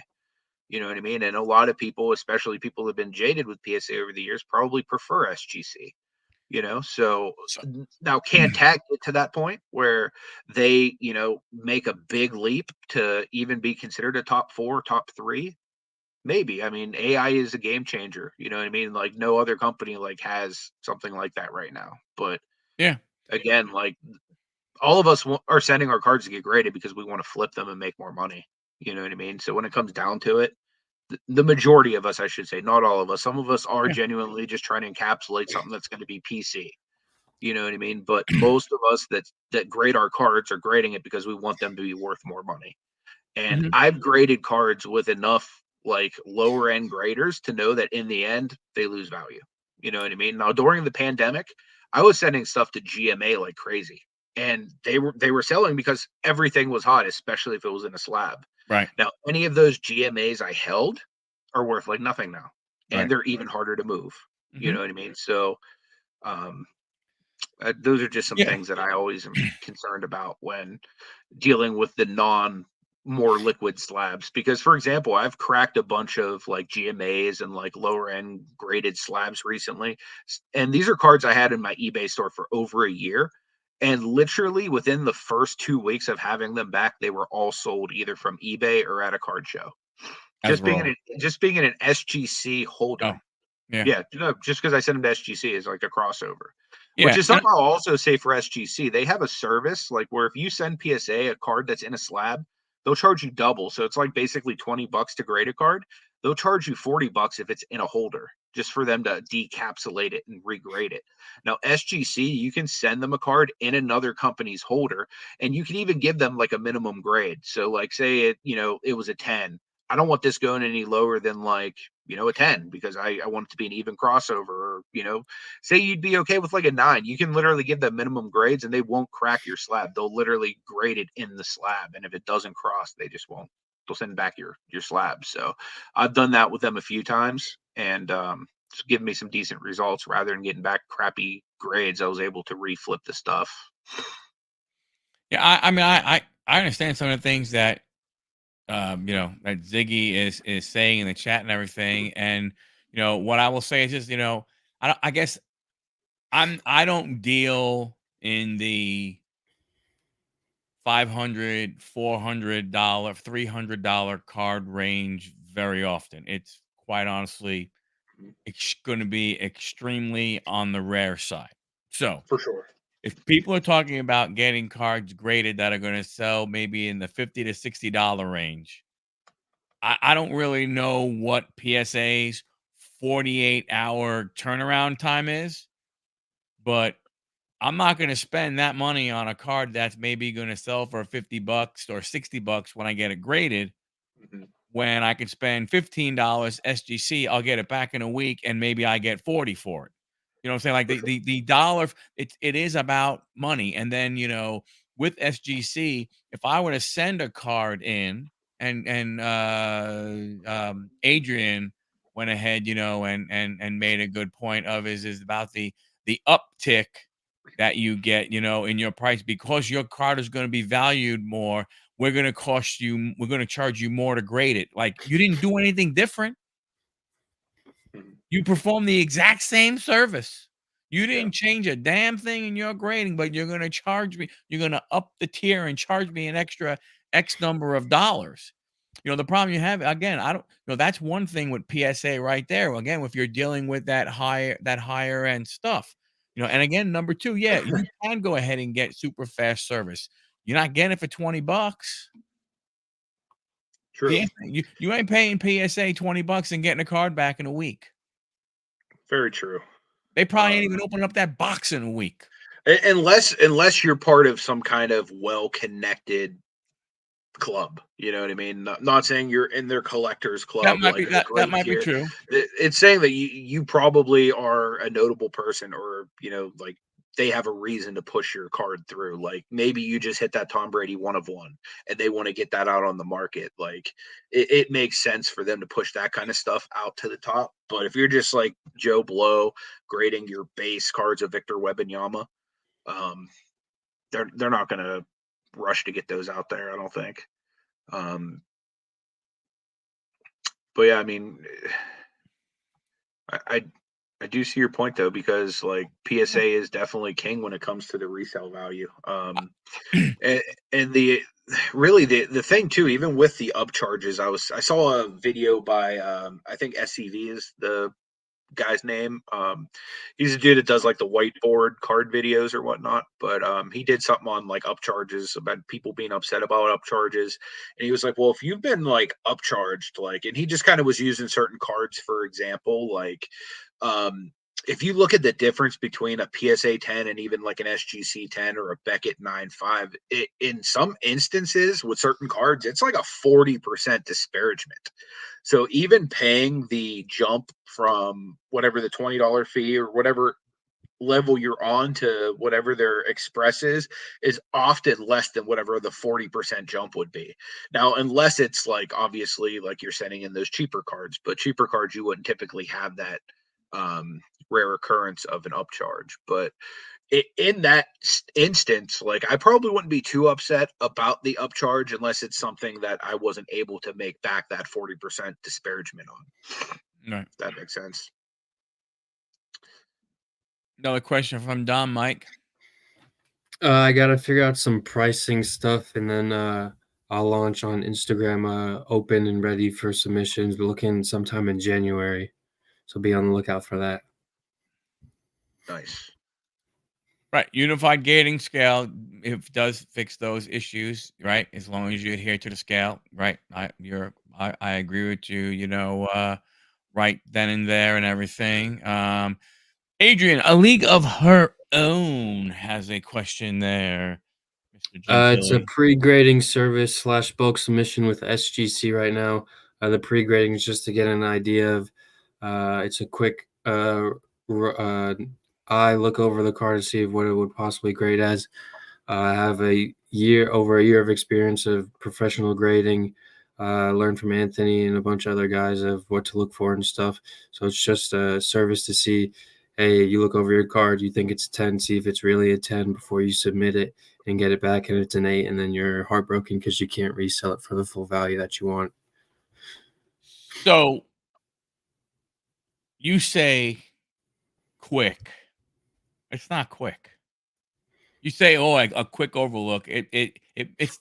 You know what I mean? And a lot of people, especially people who have been jaded with PSA over the years, probably prefer SGC. So So, now, can Tag get to that point where they make a big leap to even be considered a top 4, top 3? Maybe. I mean, AI is a game changer. You know what I mean? Like, no other company like has something like that right now. But yeah. again, like, all of us are sending our cards to get graded because we want to flip them and make more money. You know what I mean? So when it comes down to it, the majority of us, I should say, not all of us, some of us are Yeah. genuinely just trying to encapsulate something that's going to be PC. You know what I mean? But most of us that grade our cards are grading it because we want them to be worth more money. And Mhm. I've graded cards with enough like lower end graders to know that in the end they lose value. You know what I mean? Now, during the pandemic, I was sending stuff to GMA like crazy. And they were selling because everything was hot, especially if it was in a slab. Right. Now, any of those GMAs I held are worth like nothing now. And Right. they're even harder to move. You Mhm. know what I mean? So um those are just some Yeah. things that I always am concerned about when dealing with the more liquid slabs. Because, for example, I've cracked a bunch of like GMAs and like lower end graded slabs recently. And these are cards I had in my eBay store for over a year. And literally within the first 2 weeks of having them back, they were all sold either from eBay or at a card show. As raw. Just being in an SGC Oh, holder. yeah. Yeah, just because I sent them to SGC is like a crossover, which Yeah. is something I'll also say for SGC. They have a service like where if you send PSA a card that's in a slab, they'll charge you double. So it's like basically $20 to grade a card. They'll charge you $40 if it's in a holder, just for them to decapsulate it and regrade it. Now, SGC, you can send them a card in another company's holder, and you can even give them like a minimum grade. So, like, say it was a 10. I don't want this going any lower than like a 10 because I want it to be an even crossover. Or say you'd be okay with like a 9. You can literally give them minimum grades and they won't crack your slab. They'll literally grade it in the slab, and if it doesn't cross, they just won't. They'll send back your slab. So I've done that with them a few times, and it's given me some decent results. Rather than getting back crappy grades, I was able to reflip the stuff. Yeah. I mean, I understand some of the things that that Ziggy is saying in the chat and everything. And what I will say is just, I guess I don't deal in the $500, $400, $300 card range very often. It's quite honestly going to be extremely on the rare side. So For sure. if people are talking about getting cards graded that are going to sell maybe in the $50 to $60 range, I don't really know what PSA's 48-hour turnaround time is, but I'm not going to spend that money on a card that's maybe going to sell for $50 or $60 when I get it graded. Mhm. When I can spend $15 SGC, I'll get it back in a week, and maybe I get 40 for it. You know what I'm saying? Like the dollar, it is about money. And then, you know, with SGC, if I were to send a card in, and Adrian went ahead, you know, and made a good point of is about the uptick that you get, you know, in your price, because your card is going to be valued more. We're going to charge you more to grade it. Like, you didn't do anything different. Mhm. You perform the exact same service. You Yeah. didn't change a damn thing in your grading, but you're going to charge me. You're going to up the tier and charge me an extra X number of dollars. You know, the problem you have, again, I don't, you know, that's one thing with PSA right there. Again, if you're dealing with that higher end stuff, you know, and again, number two, yeah, you can go ahead and get super fast service. You're not getting it for $20. True. You ain't paying PSA $20 and getting a card back in a week. Very true. They probably ain't even opening up that box in a week. Unless you're part of some kind of well-connected club, you know what I mean? Not saying you're in their collectors club, That might be like a that great might be tier. true. It's saying that you probably are a notable person, or you know, like they have a reason to push your card through. Like maybe you just hit that Tom Brady 1 of 1, and they want to get that out on the market. Like it makes sense for them to push that kind of stuff out to the top. But if you're just like Joe Blow grading your base cards of Victor Wembanyama, they're not going to rush to get those out there, I don't think. But yeah, I mean, I I do see your point though, because like PSA is definitely king when it comes to the resale value. And, and the thing too, even with the upcharges, I saw a video by I think SCV is the guy's name. He's a dude that does like the whiteboard card videos or whatnot, but he did something on like upcharges, about people being upset about upcharges, and he was like, well, if you've been like upcharged, like, and he just kind of was using certain cards for example, like um if you look at the difference between a PSA 10 and even like an SGC 10 or a Beckett 9.5, in some instances with certain cards, it's like a 40% disparagement. So even paying the jump from whatever the $20 fee or whatever level you're on to whatever their express is often less than whatever the 40% jump would be. Now, unless it's like obviously like you're sending in those cheaper cards, but cheaper cards you wouldn't typically have that rare occurrence of an upcharge. But in that instance, like I probably wouldn't be too upset about the upcharge unless it's something that I wasn't able to make back that 40% disparagement on. Right. If that makes sense. Another question from Dom, Mike. I gotta figure out some pricing stuff, and then I'll launch on Instagram, open and ready for submissions. We're looking sometime in January, so be on the lookout for that. Nice. Right, unified gating scale, it does fix those issues, right? As long as you adhere to the scale, right? I agree with you. You know, right then and there and everything. Adrian, a league of her own has a question there, Mr. It's a Gentile. pre-grading service / bulk submission with SGC right now. The pre-grading is just to get an idea of. It's a quick. I look over the card to see what it would possibly grade as. I have over a year of experience of professional grading. Learned from Anthony and a bunch of other guys of what to look for and stuff. So it's just a service to see. Hey, you look over your card, you think it's a 10, see if it's really a 10 before you submit it and get it back and it's an 8, and then you're heartbroken because you can't resell it for the full value that you want. So you say quick. It's not quick. You say, oh, like a quick overlook. It's.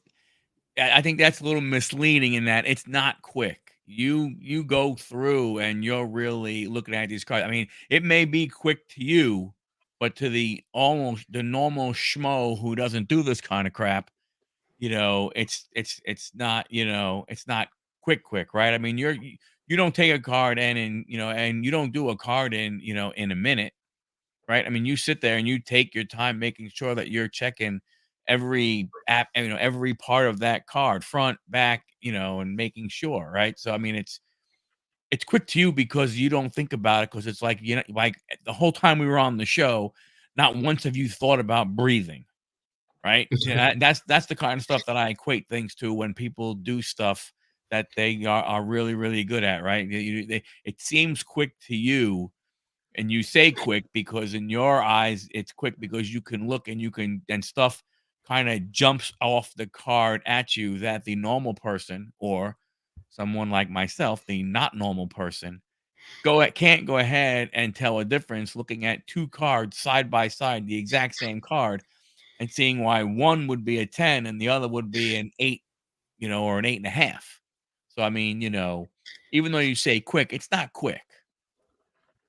I think that's a little misleading in that it's not quick. You go through and you're really looking at these cards. I mean, it may be quick to you, but to the normal schmo who doesn't do this kind of crap, it's not, it's not quick, right? I mean, you don't take a card and you don't do a card in a minute, right? I mean, you sit there and you take your time making sure that you're checking every app, every part of that card, front, back, and making sure, right? So I mean, it's quick to you because you don't think about it because it's like, like the whole time we were on the show, not once have you thought about breathing, right? Yeah, that's the kind of stuff that I equate things to when people do stuff that they are really, really good at, right? It seems quick to you, and you say quick because in your eyes it's quick because you can look and stuff kind of jumps off the card at you that the normal person or someone like myself, the not normal person, can't go ahead and tell a difference looking at two cards side by side, the exact same card, and seeing why one would be a 10 and the other would be an 8, or an 8.5. So I mean, even though you say quick, it's not quick,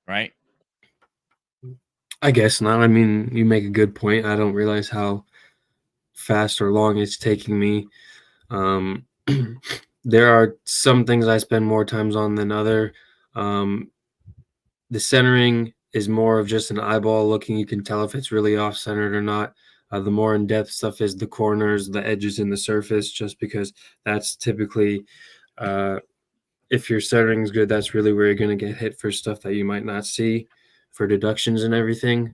right? I guess not. I mean, you make a good point. I don't realize how fast or long it's taking me. There are some things I spend more times on than other. The centering is more of just an eyeball looking. You can tell if it's really off centered or not. The more in-depth stuff is the corners, the edges, and the surface, just because that's typically, if your centering is good, that's really where you're going to get hit for stuff that you might not see for deductions and everything.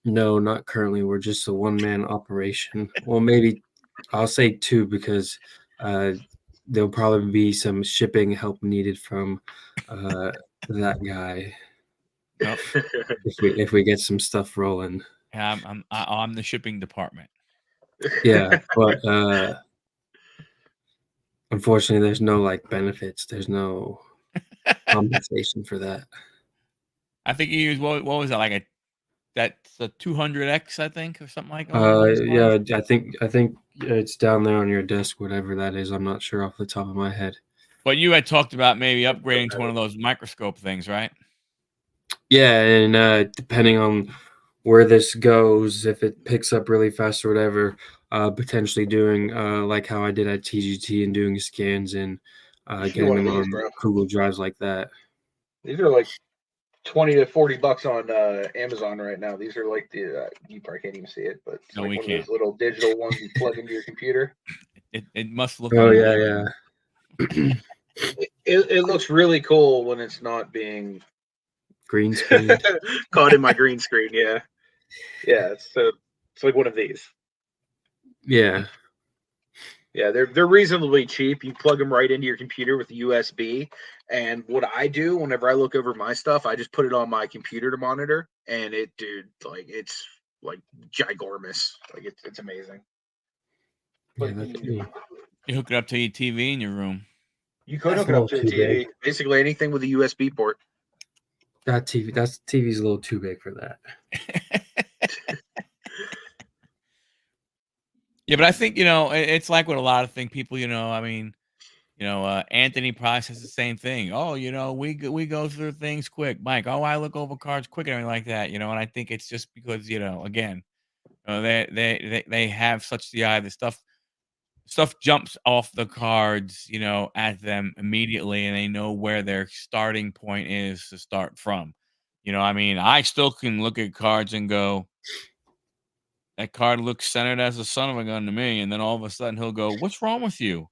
No, not currently. We're just a one-man operation. Well, maybe I'll say two because there'll probably be some shipping help needed from that guy Yep. if we get some stuff rolling. Yeah, I'm the shipping department. Yeah, but unfortunately, there's no like benefits. There's no compensation for that. I think you used what was that, like that's a 200X, I think, or something like along those Yeah, lines. I think it's down there on your desk, whatever that is. I'm not sure off the top of my head. But you had talked about maybe upgrading to one of those microscope things, right? Yeah, and depending on where this goes, if it picks up really fast or whatever, potentially doing like how I did at TGT and doing scans and You should do getting one of them these, on bro. Google Drives like that. These are like $20 to $40 on Amazon right now. These are like the you probably can't even see it, but it's No, like we one of can't. those little digital ones you plug into your computer. It must look Oh unbelievable. yeah. It looks really cool when it's not being Green screen. Caught in my green screen. Yeah. So it's like one of these. Yeah. Yeah, they're reasonably cheap. You plug them right into your computer with USB. And what I do whenever I look over my stuff, I just put it on my computer to monitor, and it's like ginormous. Like it's amazing. Yeah, that's me. You hook it up to your TV in your room. You could That's hook a it up little to a too TV. big. Basically anything with a USB port. That TV's a little too big for that. Yeah, but I think it's like with a lot of things. People, I mean, Anthony Price has the same thing. Oh, we go through things quick. Mike, oh, I look over cards quick and everything like that. And I think it's just because again, they have such the eye. The stuff jumps off the cards, at them immediately, and they know where their starting point is to start from. I mean, I still can look at cards and go, that card looks centered as a son of a gun to me. And then all of a sudden he'll go, what's wrong with you?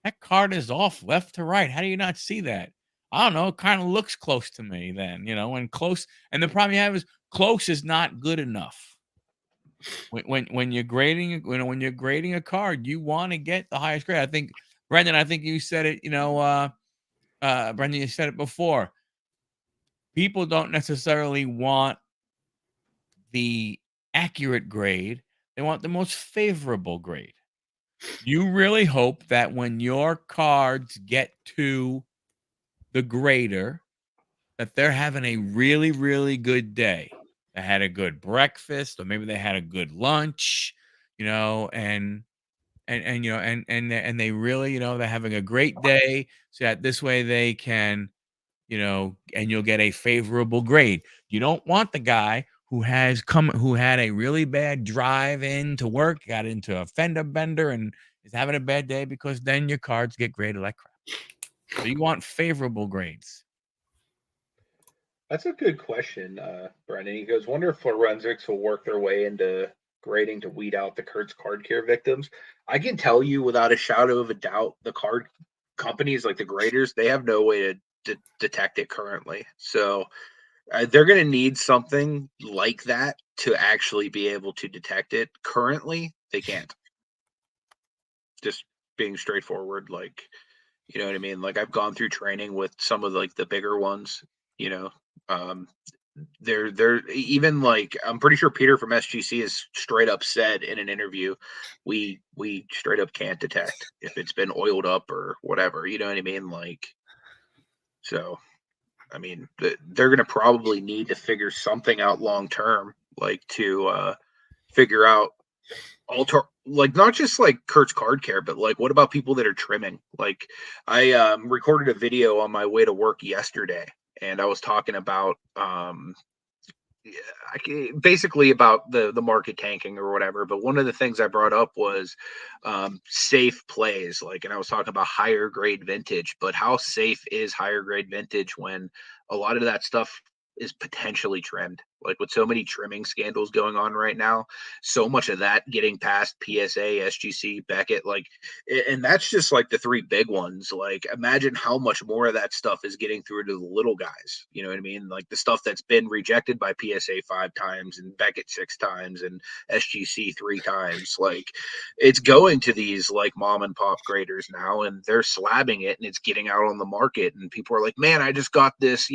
That card is off left to right. How do you not see that? I don't know. It kind of looks close to me then, and close. And the problem you have is close is not good enough. When you're grading, when you're grading a card, you want to get the highest grade. I think, Brendan, you said it, Brendan, you said it before. People don't necessarily want the accurate grade. They want the most favorable grade. You really hope that when your cards get to the grader, that they're having a really, really good day. they had a good breakfast, or maybe they had a good lunch, and they really, they're having a great day, so that this way they can, and you'll get a favorable grade. You don't want the guy who had a really bad drive into work, got into a fender bender, and is having a bad day, because then your cards get graded like crap. So you want favorable grades. That's a good question, Brendan. He goes, wonder if forensics will work their way into grading to weed out the Kurt's card care victims. I can tell you without a shadow of a doubt, the card companies like the graders, they have no way to detect it currently. So they're going to need something like that to actually be able to detect it. Currently, they can't. Just being straightforward, like, you know what I mean? Like, I've gone through training with some of like the bigger ones, they're even like, I'm pretty sure Peter from SGC has straight up said in an interview, we straight up can't detect if it's been oiled up or whatever, you know what I mean? Like, so I mean, they're going to probably need to figure something out long term, like to figure out like not just like Kurt's card care, but like what about people that are trimming? Like, I recorded a video on my way to work yesterday, and I was talking about basically about the market tanking or whatever. But one of the things I brought up was safe plays, like, and I was talking about higher grade vintage, but how safe is higher grade vintage when a lot of that stuff is potentially trimmed? Like, with so many trimming scandals going on right now, so much of that getting past PSA, SGC, Beckett, like, and that's just like the three big ones. Like, imagine how much more of that stuff is getting through to the little guys. You know what I mean? Like, the stuff that's been rejected by PSA 5 times and Beckett 6 times and SGC 3 times. Like, it's going to these like mom and pop graders now, and they're slabbing it, and it's getting out on the market, and people are like, man, I just got this,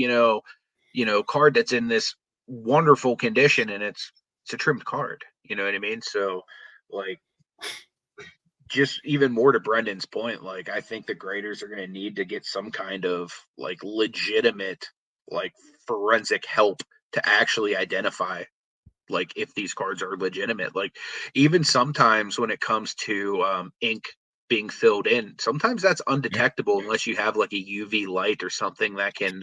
card that's in this wonderful condition, and it's a trimmed card. You know what I mean? So, like, just even more to Brendan's point, like, I think the graders are going to need to get some kind of like legitimate, like, forensic help to actually identify like if these cards are legitimate. Like, even sometimes when it comes to ink being filled in, sometimes that's undetectable unless you have like a UV light or something that can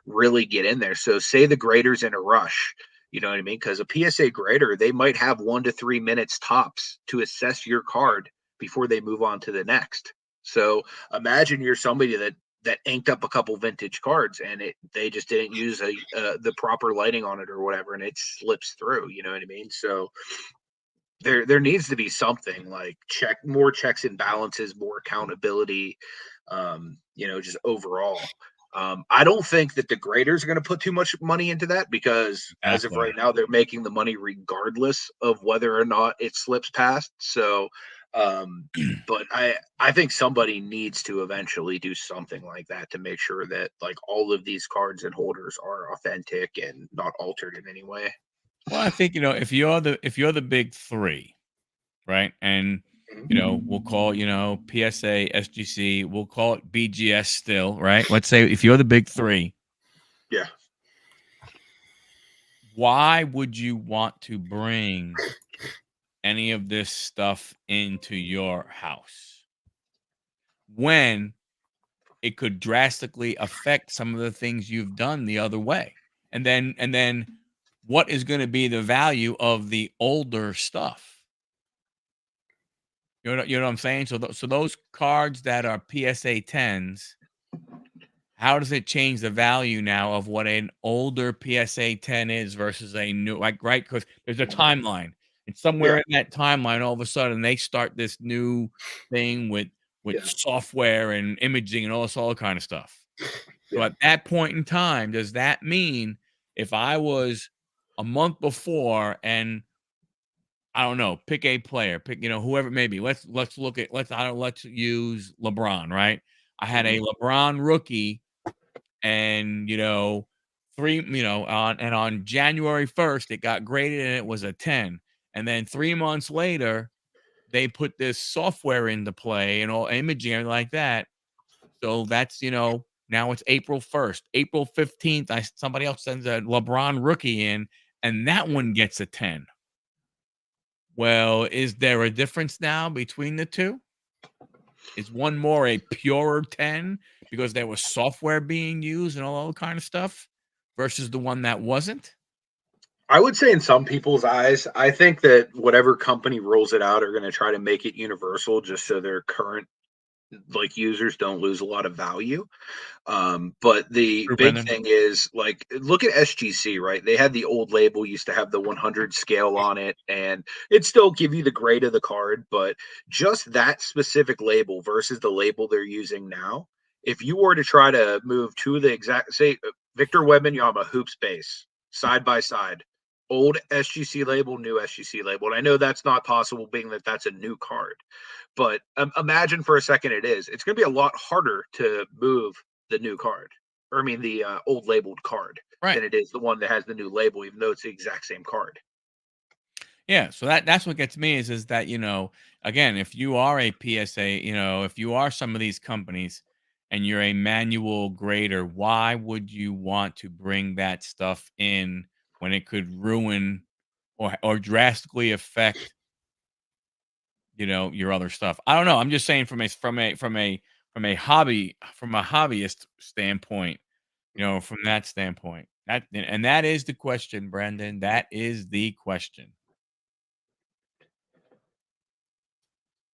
really get in there. So say the grader's in a rush, you know what I mean? Because a PSA grader, they might have 1 to 3 minutes tops to assess your card before they move on to the next. So imagine you're somebody that inked up a couple vintage cards, and they just didn't use the proper lighting on it or whatever, and it slips through. You know what I mean? So there needs to be something like more checks and balances, more accountability. Just overall. I don't think that the graders are going to put too much money into that, because as of right now, they're making the money regardless of whether or not it slips past. So, but I think somebody needs to eventually do something like that to make sure that like all of these cards and holders are authentic and not altered in any way. Well, I think, if you're the big three, right? And we'll call, PSA, SGC, we'll call it BGS still, right? Let's say if you're the big three. Yeah. Why would you want to bring any of this stuff into your house when it could drastically affect some of the things you've done the other way? And then what is going to be the value of the older stuff? You know what I'm saying? So those cards that are PSA 10s, how does it change the value now of what an older PSA 10 is versus a new, like, right? Because there's a timeline, and somewhere in that timeline, all of a sudden they start this new thing with software and imaging and all kind of stuff. So at that point in time, does that mean if I was a month before, and I don't know, pick a player, pick, whoever it may be. Let's use LeBron, right? I had a LeBron rookie, and on January 1st it got graded and it was a 10. And then 3 months later, they put this software into play and all imaging and like that. So that's, now it's April 1st. April 15th, somebody else sends a LeBron rookie in, and that one gets a 10. Well, is there a difference now between the two? Is one more a purer 10 because there was software being used and all that kind of stuff versus the one that wasn't? I would say in some people's eyes, I think that whatever company rolls it out are going to try to make it universal just so their current like users don't lose a lot of value. But the True, big Brendan. thing is like, look at SGC, right? They had the old label, used to have the 100 scale on it, and it'd still give you the grade of the card, but just that specific label versus the label they're using now. If you were to try to move to the exact, say, Victor Wembanyama hoops base side by side, old SGC label, new SGC label. And I know that's not possible being that that's a new card, but imagine for a second it is. It's going to be a lot harder to move the new card, or I mean the old labeled card, Right. than it is the one that has the new label, even though it's the exact same card. Yeah, so that's what gets me is that, again, if you are a PSA, if you are some of these companies and you're a manual grader, why would you want to bring that stuff in when it could ruin or drastically affect, your other stuff? I don't know. I'm just saying from a hobbyist standpoint, from that standpoint. That is the question, Brendan. That is the question.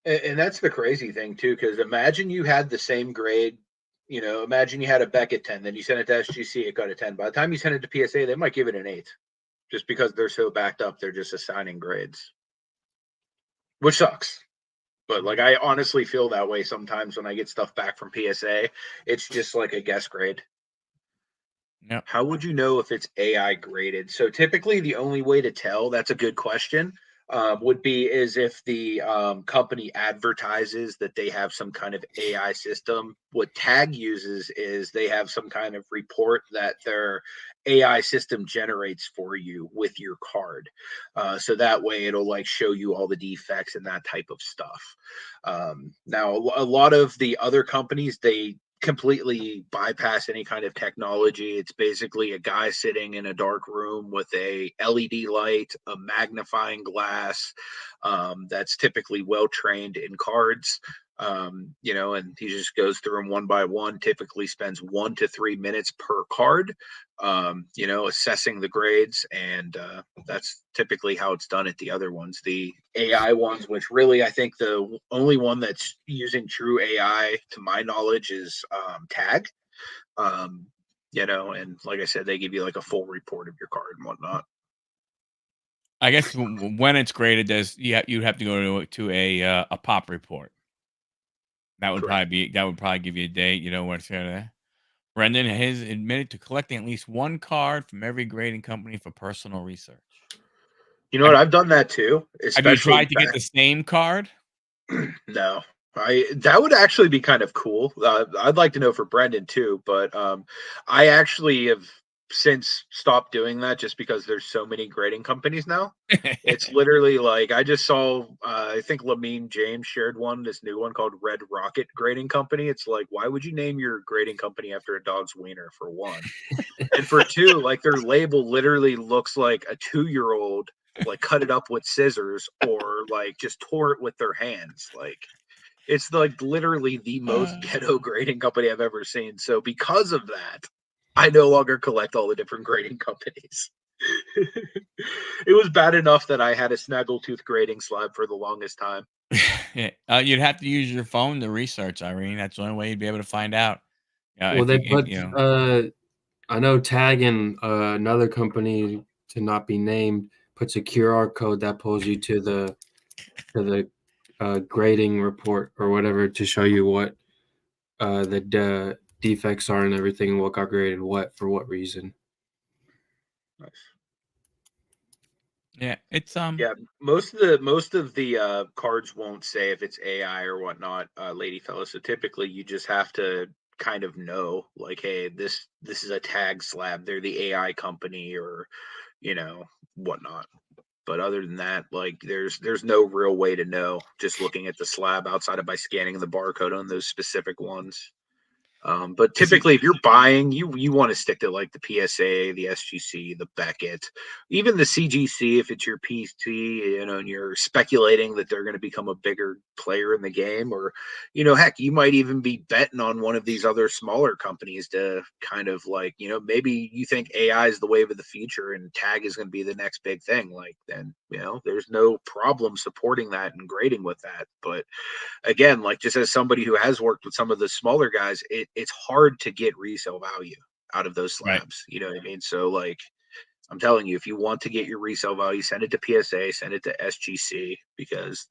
And that's the crazy thing too, because imagine you had the same grade. Imagine you had a Beckett 10, then you sent it to SGC, it got a 10. By the time you send it to PSA, they might give it an 8, just because they're so backed up. They're just assigning grades, which sucks. But like, I honestly feel that way sometimes when I get stuff back from PSA. It's just like a guess grade. Yep. How would you know if it's AI graded? So typically, the only way to tell, that's a good question, would be is if the company advertises that they have some kind of AI system. What Tag uses is they have some kind of report that their AI system generates for you with your card. So that way it'll like show you all the defects and that type of stuff. Now, a lot of the other companies, they completely bypass any kind of technology. It's basically a guy sitting in a dark room with a LED light, a magnifying glass, that's typically well trained in cards. And he just goes through them one by one, typically spends 1 to 3 minutes per card, assessing the grades. And that's typically how it's done at the other ones. The AI ones, which really I think the only one that's using true AI to my knowledge is Tag. And like I said, they give you like a full report of your card and whatnot. I guess when it's graded, you'd have to go to a pop report. That would Correct. probably give you a date. What's there. Brendan has admitted to collecting at least one card from every grading company for personal research. You know what? I've done that too. Have you Especially tried to get the same card? No, that would actually be kind of cool. I'd like to know for Brendan too, but I actually have since stopped doing that just because there's so many grading companies now. It's literally like I just saw. I think Lamine James shared this new one called Red Rocket Grading Company. It's like, why would you name your grading company after a dog's wiener, for one, and for two, like their label literally looks like a 2-year-old like cut it up with scissors or like just tore it with their hands. Like, it's like literally the most ghetto grading company I've ever seen. So because of that, I no longer collect all the different grading companies. It was bad enough that I had a snaggletooth grading slab for the longest time. Yeah. You'd have to use your phone to research, Irene. That's the only way you'd be able to find out. Well, they put I know Tag and another company, to not be named, puts a QR code that pulls you to the grading report or whatever to show you what the defects are and everything, what got graded what for what reason. Nice. Yeah, it's Yeah, most of the cards won't say if it's AI or whatnot, lady fella. So typically you just have to kind of know, like, hey, this is a Tag slab. They're the AI company, or whatnot. But other than that, like, there's no real way to know just looking at the slab outside of by scanning the barcode on those specific ones. But typically, if you're buying, you want to stick to like the PSA, the SGC, the Beckett, even the CGC if it's your PT, and you're speculating that they're going to become a bigger player in the game, or heck, you might even be betting on one of these other smaller companies to kind of like maybe you think AI is the wave of the future and tag is going to be the next big thing. Like then there's no problem supporting that and grading with that, but again, like just as somebody who has worked with some of the smaller guys, it's hard to get resale value out of those slabs. Right. You know what I mean? So like, I'm telling you, if you want to get your resale value, send it to PSA, send it to SGC, because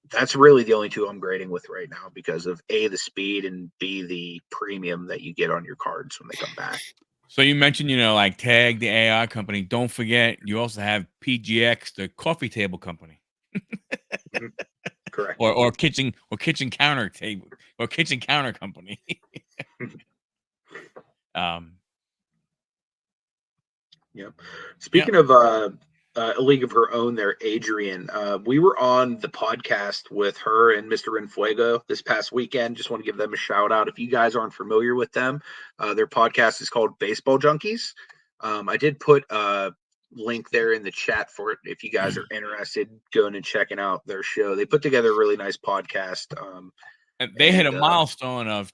that's really the only two I'm grading with right now because of A, the speed, and B, the premium that you get on your cards when they come back. So you mentioned, like Tag, the AI company. Don't forget, you also have PGX, the coffee table company. Mm-hmm. Correct. Or kitchen counter table or kitchen counter company. Yep. Speaking of a league of her own there, Adrian, we were on the podcast with her and Mr. Infuego this past weekend. Just want to give them a shout out. If you guys aren't familiar with them, their podcast is called Baseball Junkies. I did put a link there in the chat for it if you guys are interested going and checking out their show. They put together a really nice podcast. And they hit a milestone of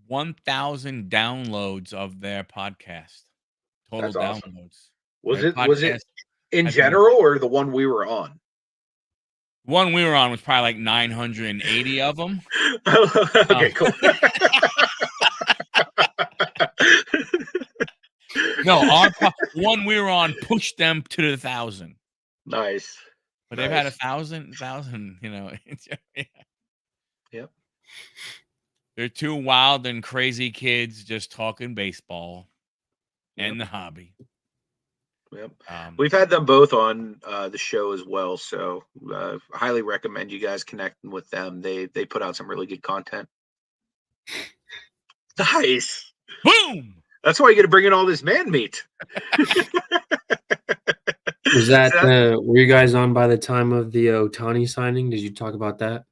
1,000 downloads of their podcast. Total downloads. Awesome. Was it in general or the one we were on? The one we were on was probably like 980 of them. Okay, cool. No, our one we were on pushed them to the 1,000. Nice. But they've had 1,000, yeah. Yep. They're two wild and crazy kids just talking baseball and the hobby. Yep. We've had them both on the show as well, so highly recommend you guys connecting with them. They put out some really good content. Nice. Boom. That's why you got to bring in all this man meat. Was that were you guys on by the time of the Ohtani signing? Did you talk about that?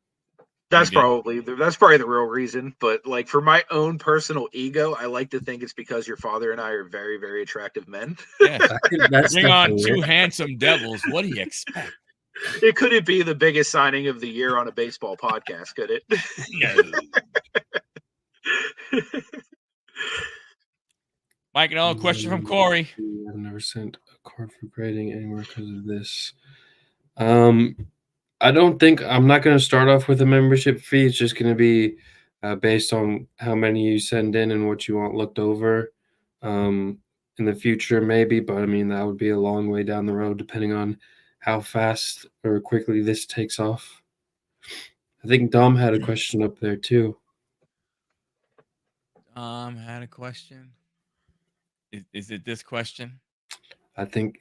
That's probably the real reason. But like for my own personal ego, I like to think it's because your father and I are very, very attractive men. Yeah, bring on two handsome devils. What do you expect? It couldn't be the biggest signing of the year on a baseball podcast, could it? No. Mike, another question from Corey. I've never sent a card for grading anywhere because of this. I'm not going to start off with a membership fee. It's just going to be based on how many you send in and what you want looked over in the future, maybe. But I mean, that would be a long way down the road, depending on how fast or quickly this takes off. I think Dom had a question up there too. Had a question. Is it this question? I think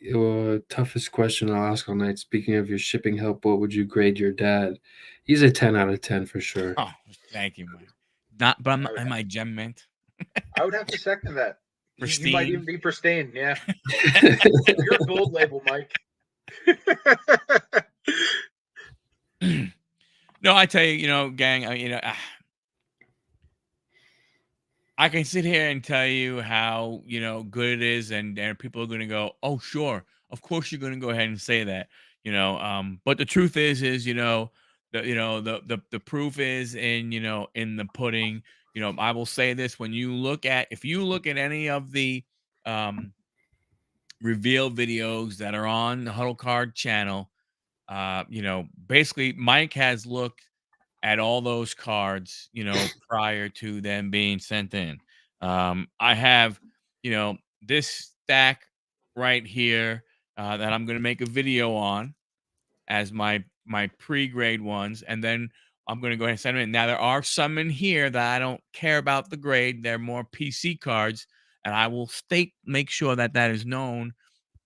toughest question I'll ask all night. Speaking of your shipping help, what would you grade your dad? He's a 10 out of 10 for sure. Oh, thank you, Mike. Am I gem mint? I would have to second that. Pristine. You might even be pristine, yeah. You're a gold label, Mike. No, I tell you, gang, I can sit here and tell you how, good it is, and people are going to go, oh, sure. Of course you're going to go ahead and say that, but the truth is, the proof is in the pudding. I will say this, if you look at any of the reveal videos that are on the Huddle Card channel, basically Mike has looked at all those cards, prior to them being sent in. I have, this stack right here that I'm going to make a video on as my pre-grade ones, and then I'm going to go ahead and send them in. Now, there are some in here that I don't care about the grade. They're more PC cards, and I will make sure that is known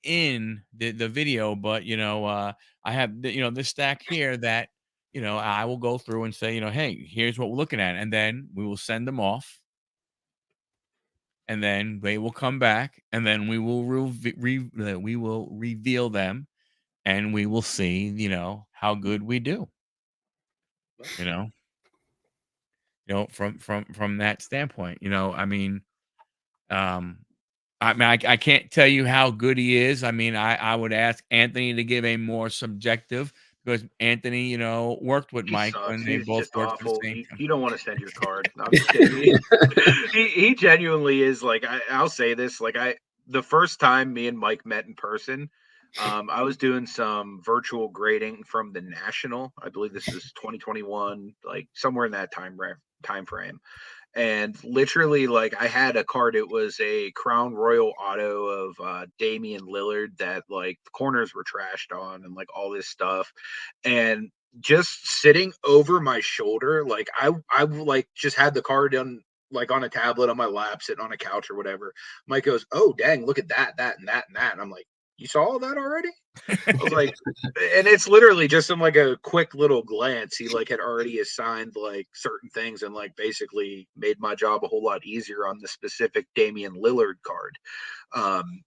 in the video. But, I have, this stack here that, I will go through and say, hey, here's what we're looking at. And then we will send them off. And then they will come back. And then we will reveal them. And we will see, how good we do. from that standpoint. I can't tell you how good he is. I would ask Anthony to give a more subjective, because Anthony, worked with He Mike when sucks. they He's both just worked for the awful. same You company. don't want to send your card. I'm just kidding. He genuinely is like, I'll say this. Like, the first time me and Mike met in person, I was doing some virtual grading from the National. I believe this is 2021, like somewhere in that time frame. And literally, like, I had a card. It was a Crown Royal auto of Damian Lillard that, like, the corners were trashed on and like all this stuff. And just sitting over my shoulder, like, I like just had the card on, like, on a tablet on my lap, sitting on a couch or whatever. Mike goes, "Oh dang, look at that, that, and that, and that." And I'm like, "You saw all that already?" I was like, and it's literally just in like a quick little glance. He like had already assigned like certain things and like basically made my job a whole lot easier on the specific Damian Lillard card. Um,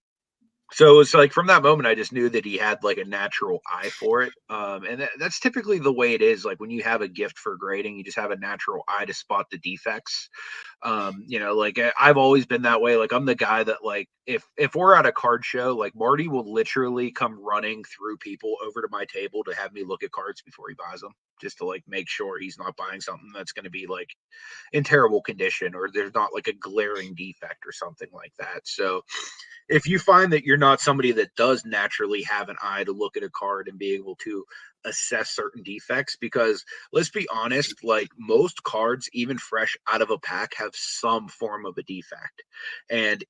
so it's like from that moment, I just knew that he had like a natural eye for it. And that's typically the way it is. Like when you have a gift for grading, you just have a natural eye to spot the defects. Like I've always been that way. Like I'm the guy that, like, if we're at a card show, like Marty will literally come running through people over to my table to have me look at cards before he buys them, just to like make sure he's not buying something that's going to be like in terrible condition, or there's not like a glaring defect or something like that. So if you find that you're not somebody that does naturally have an eye to look at a card and be able to assess certain defects, because let's be honest, like most cards, even fresh out of a pack, have some form of a defect. And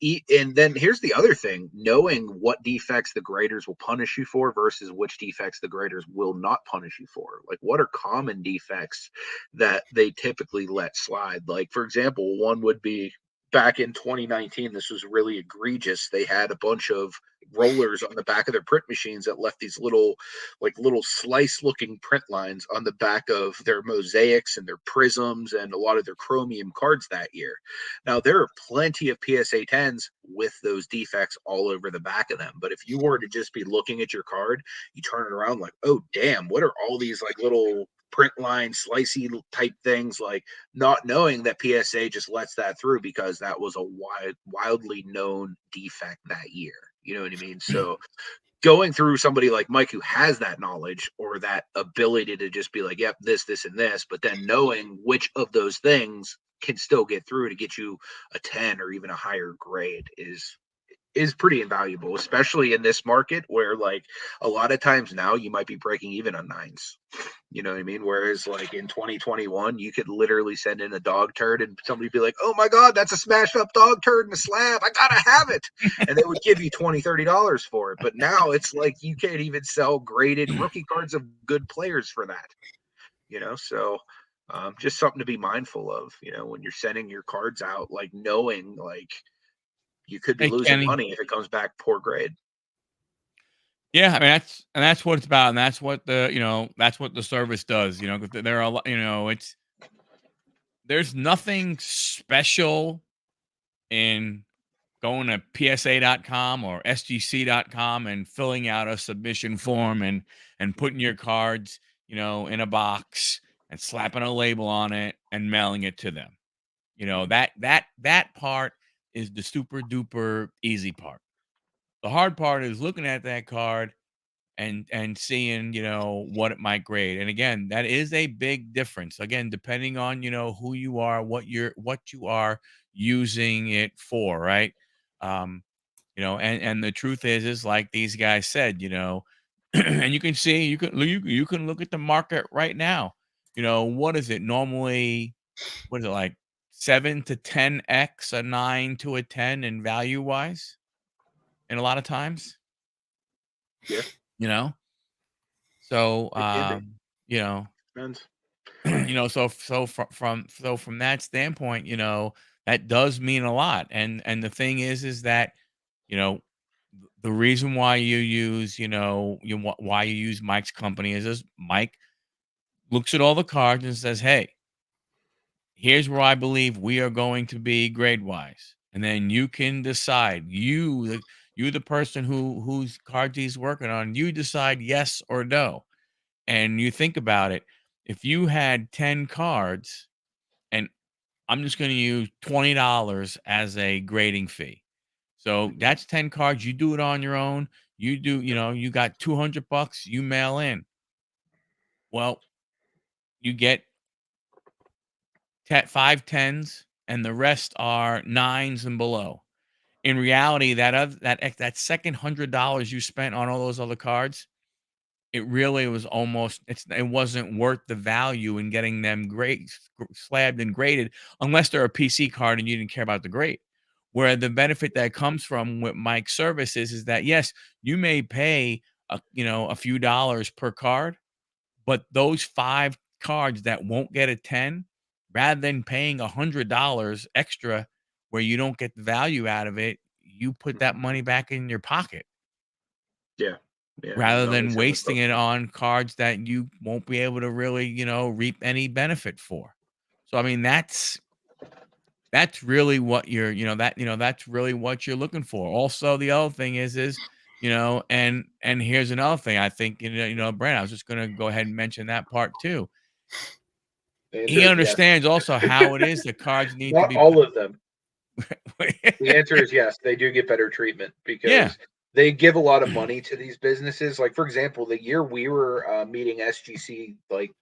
then here's the other thing: knowing what defects the graders will punish you for versus which defects the graders will not punish you for. Like, what are common defects that they typically let slide? Like, for example, one would be back in 2019, this was really egregious. They had a bunch of rollers on the back of their print machines that left these little slice looking print lines on the back of their mosaics and their prisms and a lot of their chromium cards that year. Now there are plenty of PSA 10s with those defects all over the back of them, but if you were to just be looking at your card, you turn it around like, oh damn, what are all these like little print line slicey type things, like not knowing that PSA just lets that through because that was a wildly known defect that year. You know what I mean? So going through somebody like Mike who has that knowledge or that ability to just be like, yep, this, and this, but then knowing which of those things can still get through to get you a 10 or even a higher grade is pretty invaluable, especially in this market where, like, a lot of times now you might be breaking even on nines. You know what I mean? Whereas like in 2021, you could literally send in a dog turd and somebody be like, "Oh my God, that's a smashed up dog turd in a slab. I gotta have it." And they would give you $20, $30 for it. But now it's like you can't even sell graded rookie cards of good players for that. So just something to be mindful of, when you're sending your cards out, like knowing like you could be Hey, losing Kenny. money if it comes back poor grade. Yeah, that's what it's about, and that's what the service does. Because there are a lot. There's nothing special in going to PSA.com or SGC.com and filling out a submission form and putting your cards, in a box and slapping a label on it and mailing it to them. That part is the super duper easy part. The hard part is looking at that card and seeing, what it might grade. And again, that is a big difference. Again, depending on, who you are, what you are using it for, right? And the truth is like these guys said, and you can see, you can look at the market right now. What is it normally? What is it, like 7 to 10x a 9 to a 10 in value wise? And a lot of times, Yeah, you know. So, it can be. you know, Depends. from that standpoint, that does mean a lot. And the thing is that, you know, the reason why you use, why you use Mike's company is Mike looks at all the cards and says, "Hey, here's where I believe we are going to be grade wise," and then you can decide. You the person whose cards he's working on, you decide yes or no. And you think about it, if you had 10 cards and I'm just going to use $20 as a grading fee. So that's 10 cards. You do it on your own. You do, you got $200, you mail in. Well, you get 5 10s, and the rest are 9s and below. In reality, that second $100 you spent on all those other cards, it really was it wasn't worth the value in getting them slabbed and graded, unless they're a PC card and you didn't care about the grade. Where the benefit that comes from with Mike's services is that, yes, you may pay a few dollars per card, but those 5 cards that won't get a 10, rather than paying $100 extra where you don't get the value out of it, you put that money back in your pocket Yeah. Yeah. rather That than makes sense. wasting it on cards that you won't be able to really, reap any benefit for. So I mean, that's really what that's really what you're looking for. Also, the other thing is, and here's another thing. I think, Brent, I was just gonna go ahead and mention that part too. The answer He is yes. understands also how it is that cards need to Not be all of them. The answer is yes. They do get better treatment because Yeah. they give a lot of money to these businesses. Like, for example, the year we were meeting SGC, like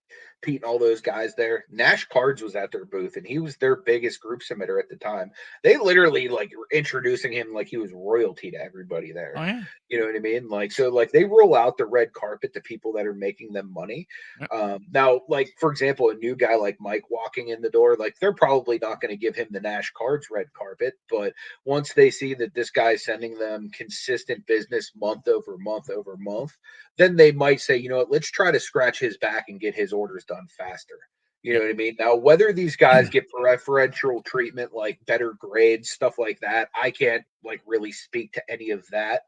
Pete and all those guys there, Nash Cards was at their booth, and he was their biggest group submitter at the time. They literally like were introducing him like he was royalty to everybody there. Oh yeah. You know what I mean? Like, so like they roll out the red carpet to people that are making them money. Yep. Now, like, for example, a new guy like Mike walking in the door, like they're probably not going to give him the Nash Cards red carpet, but once they see that this guy's sending them consistent business month over month over month, then they might say, you know what, let's try to scratch his back and get his orders done faster. You know what I mean? Now, whether these guys get preferential treatment, like better grades, stuff like that, I can't like really speak to any of that.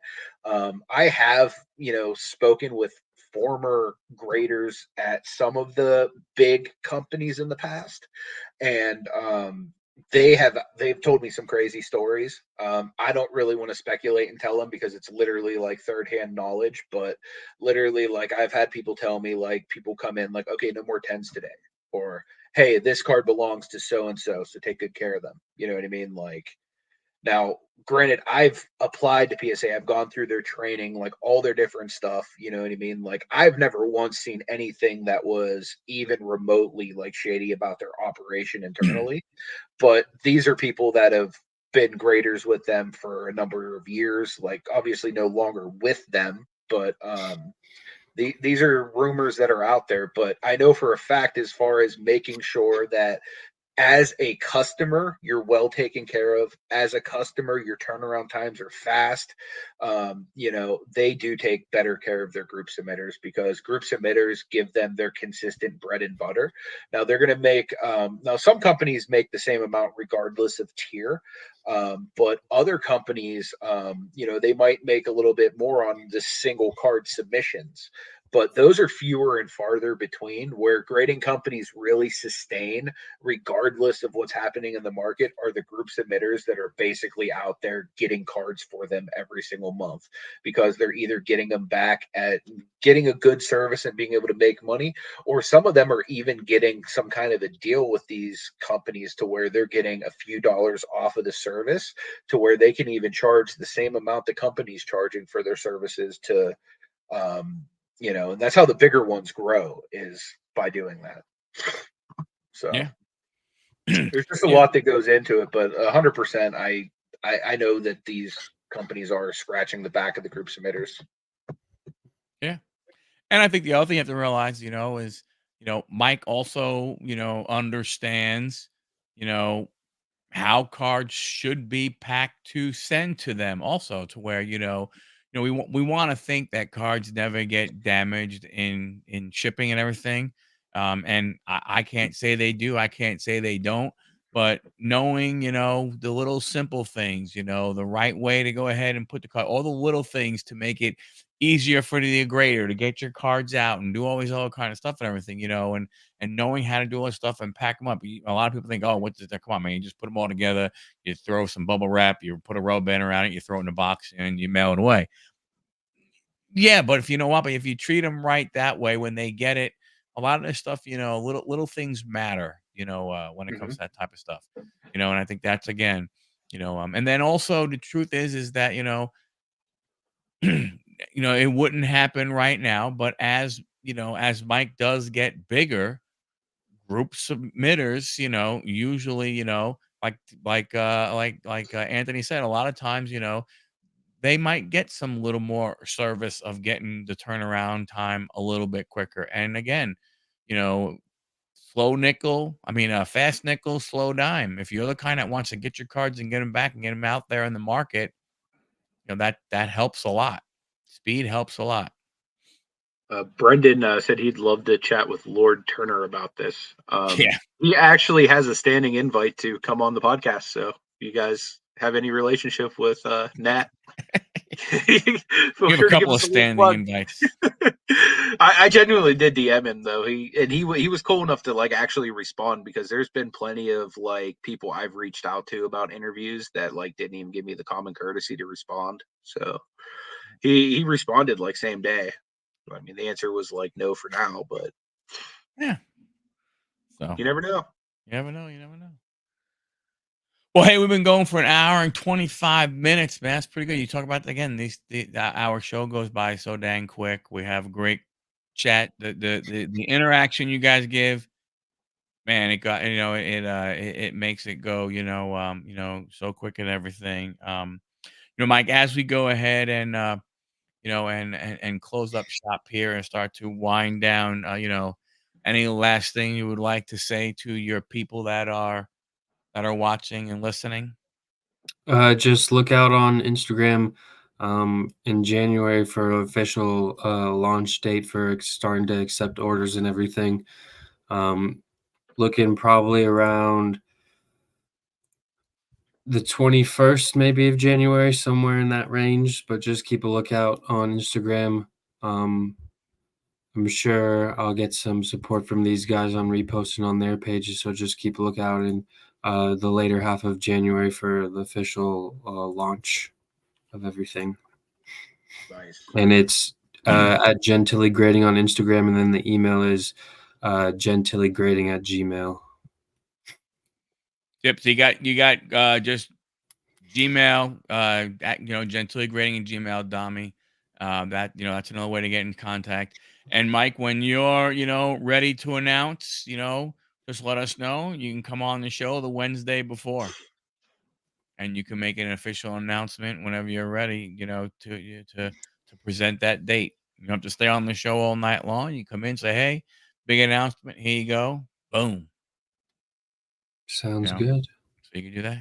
I have, spoken with former graders at some of the big companies in the past, and they've told me some crazy stories. I don't really want to speculate and tell them because it's literally like third hand knowledge, but literally like I've had people tell me, like, people come in like, okay, no more 10s today, or hey, this card belongs to so and so, so take good care of them. You know what I mean? Like, now, granted, I've applied to PSA, I've gone through their training, like all their different stuff. You know what I mean? Like, I've never once seen anything that was even remotely like shady about their operation internally. But these are people that have been graders with them for a number of years, like obviously no longer with them, but these are rumors that are out there. But I know for a fact, as far as making sure that as a customer, you're well taken care of. As a customer, your turnaround times are fast. They do take better care of their group submitters because group submitters give them their consistent bread and butter. Now they're going to make, now some companies make the same amount regardless of tier. But other companies, they might make a little bit more on the single card submissions, but those are fewer and farther between. Where grading companies really sustain, regardless of what's happening in the market, are the group submitters that are basically out there getting cards for them every single month because they're either getting them back at getting a good service and being able to make money, or some of them are even getting some kind of a deal with these companies to where they're getting a few dollars off of the service, to where they can even charge the same amount the company's charging for their services to, and that's how the bigger ones grow, is by doing that. So Yeah. there's just a lot that goes into it, but 100%, I know that these companies are scratching the back of the group submitters. Yeah. And I think the other thing you have to realize, is, Mike also, understands, how cards should be packed to send to them also, to where, we want to think that cards never get damaged in shipping and everything. And I can't say they do. I can't say they don't. But knowing, the little simple things, the right way to go ahead and put the card, all the little things to make it easier for the grader to get your cards out and do all these other kind of stuff and everything, and knowing how to do all this stuff and pack them up. A lot of people think, oh, what's that? Come on, man. You just put them all together. You throw some bubble wrap, you put a rubber band around it, you throw it in a box, and you mail it away. Yeah, but if you know what, but if you treat them right that way when they get it, a lot of this stuff, little things matter, when it comes to that type of stuff, and I think that's, again, and then also the truth is that, it wouldn't happen right now, but as Mike does get bigger, group submitters, usually, like Anthony said, a lot of times, they might get some little more service of getting the turnaround time a little bit quicker. And again, fast nickel, slow dime. If you're the kind that wants to get your cards and get them back and get them out there in the market, that helps a lot. Speed helps a lot. Brendan said he'd love to chat with Lord Turner about this. Yeah. He actually has a standing invite to come on the podcast. So if you guys have any relationship with Nat, You have a couple of standing invites. I genuinely did DM him though. He was cool enough to like actually respond, because there's been plenty of like people I've reached out to about interviews that like didn't even give me the common courtesy to respond. So he responded like same day. I mean, the answer was like no for now, but yeah. So you never know. You never know. Well, hey, we've been going for an hour and 25 minutes, man. That's pretty good. You talk about, again, our show goes by so dang quick. We have a great chat. The interaction you guys give, man, it makes it go, so quick and everything. Mike, as we go ahead and and close up shop here and start to wind down, any last thing you would like to say to your people that are watching and listening? Just look out on Instagram in January for official launch date for starting to accept orders and everything. Looking probably around the 21st maybe of January, somewhere in that range, but just keep a lookout on Instagram. I'm sure I'll get some support from these guys on reposting on their pages, so just keep a lookout in the later half of January for the official launch of everything. Nice. And it's at Gentilly Grading on Instagram, and then the email is gentilligrading@gmail.com. Yep. So you got just Gmail, gentilligrading and Gmail, Dami. That's another way to get in contact. And Mike, when you're, ready to announce, just let us know. You can come on the show the Wednesday before, and you can make an official announcement whenever you're ready, to present that date. You don't have to stay on the show all night long. You come in, say, hey, big announcement. Here you go. Boom. Sounds good. So you can do that.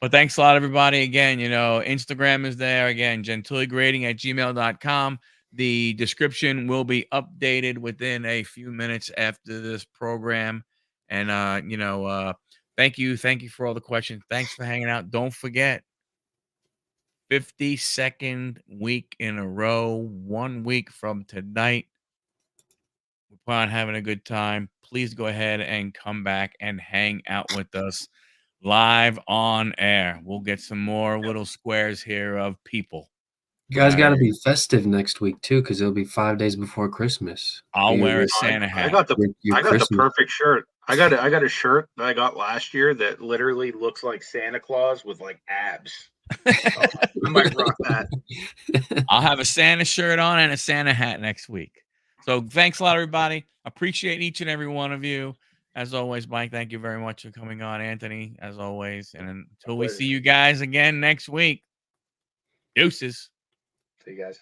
Well, thanks a lot, everybody. Again, Instagram is there. Again, gentilligrading@gmail.com. The description will be updated within a few minutes after this program. And, thank you. Thank you for all the questions. Thanks for hanging out. Don't forget, 52nd week in a row, 1 week from tonight. We plan on having a good time. Please go ahead and come back and hang out with us live on air. We'll get some more little squares here of people. You guys got to be festive next week too, because it'll be 5 days before Christmas. I'll wear a Santa hat. I got the perfect shirt. I got a shirt that I got last year that literally looks like Santa Claus with like abs. I might rock that. I'll have a Santa shirt on and a Santa hat next week. So thanks a lot, everybody. Appreciate each and every one of you. As always, Mike, thank you very much for coming on. Anthony, as always. And until we see you guys again next week, deuces. See you guys.